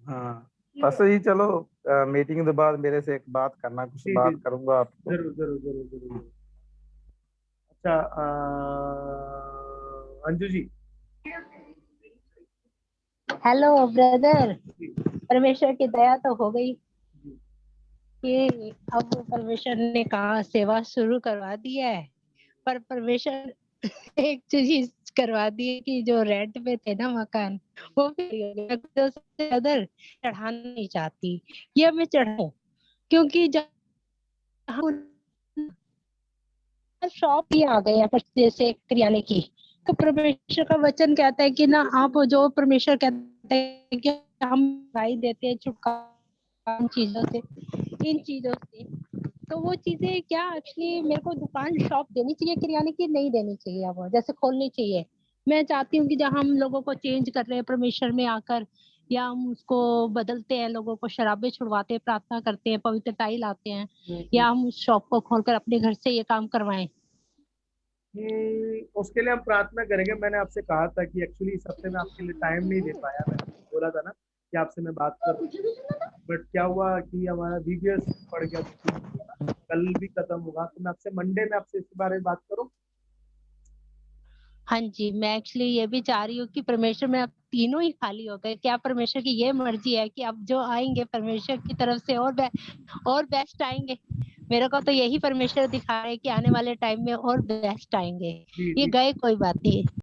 हाँ बस जी चलो मीटिंग के बाद मेरे से एक बात करना, कुछ जी बात जी, करूंगा आपको। जरूर जरूर जरूर जरूर जरूर। अच्छा अंजू जी। हेलो ब्रदर, जी परमेश्वर की दया तो हो गई जी कि अब परमेश्वर ने कहा सेवा शुरू करवा दी है, पर परमेश्वर एक चीज करवा दी है कि जो रेंट पे थे ना मकान, वो फ्री हो गया। तो सबसे ज्यादा चढ़ाना नहीं चाहती कि अब मैं चढ़ाऊं, क्योंकि शॉप ही आ गए हैं जैसे किराने की। तो परमेश्वर का वचन कहता है कि ना आप जो परमेश्वर कहता है कि हम भाई देते हैं छुटकारा इन चीजों से, तो वो चीजें क्या एक्चुअली मेरे को दुकान शॉप देनी चाहिए किराने की, नहीं देनी चाहिए, अब जैसे खोलनी चाहिए। मैं चाहती हूँ कि जहाँ हम लोगों को चेंज कर रहे हैं परमेश्वर में आकर, या हम उसको बदलते हैं, लोगों को शराबे छुड़वाते हैं, प्रार्थना करते हैं, पवित्रताई लाते हैं, या हम उस शॉप को खोलकर अपने घर से ये काम करवाएं। उसके लिए हम प्रार्थना करेंगे। मैंने आपसे कहा था कि एक्चुअली इस हफ्ते में आपके लिए टाइम नहीं दे पाया। मैंने बोला था ना कि आपसे मैं बात कर, बट क्या हुआ कि हमारा VBS पड़ गया 2-3 दिन का, कल भी खत्म होगा। तो मैं आपसे मंडे में आपसे इस बारे में बात करूं। हाँ जी, मैं एक्चुअली ये भी चाह रही हूँ कि परमेश्वर में अब तीनों ही खाली हो गए। क्या परमेश्वर की ये मर्जी है कि अब जो आएंगे परमेश्वर की तरफ से और बेस्ट आएंगे? मेरे को तो यही परमेश्वर दिखा रहा है कि आने वाले टाइम में और बेस्ट आएंगे। जी ये जी गए कोई बात नहीं।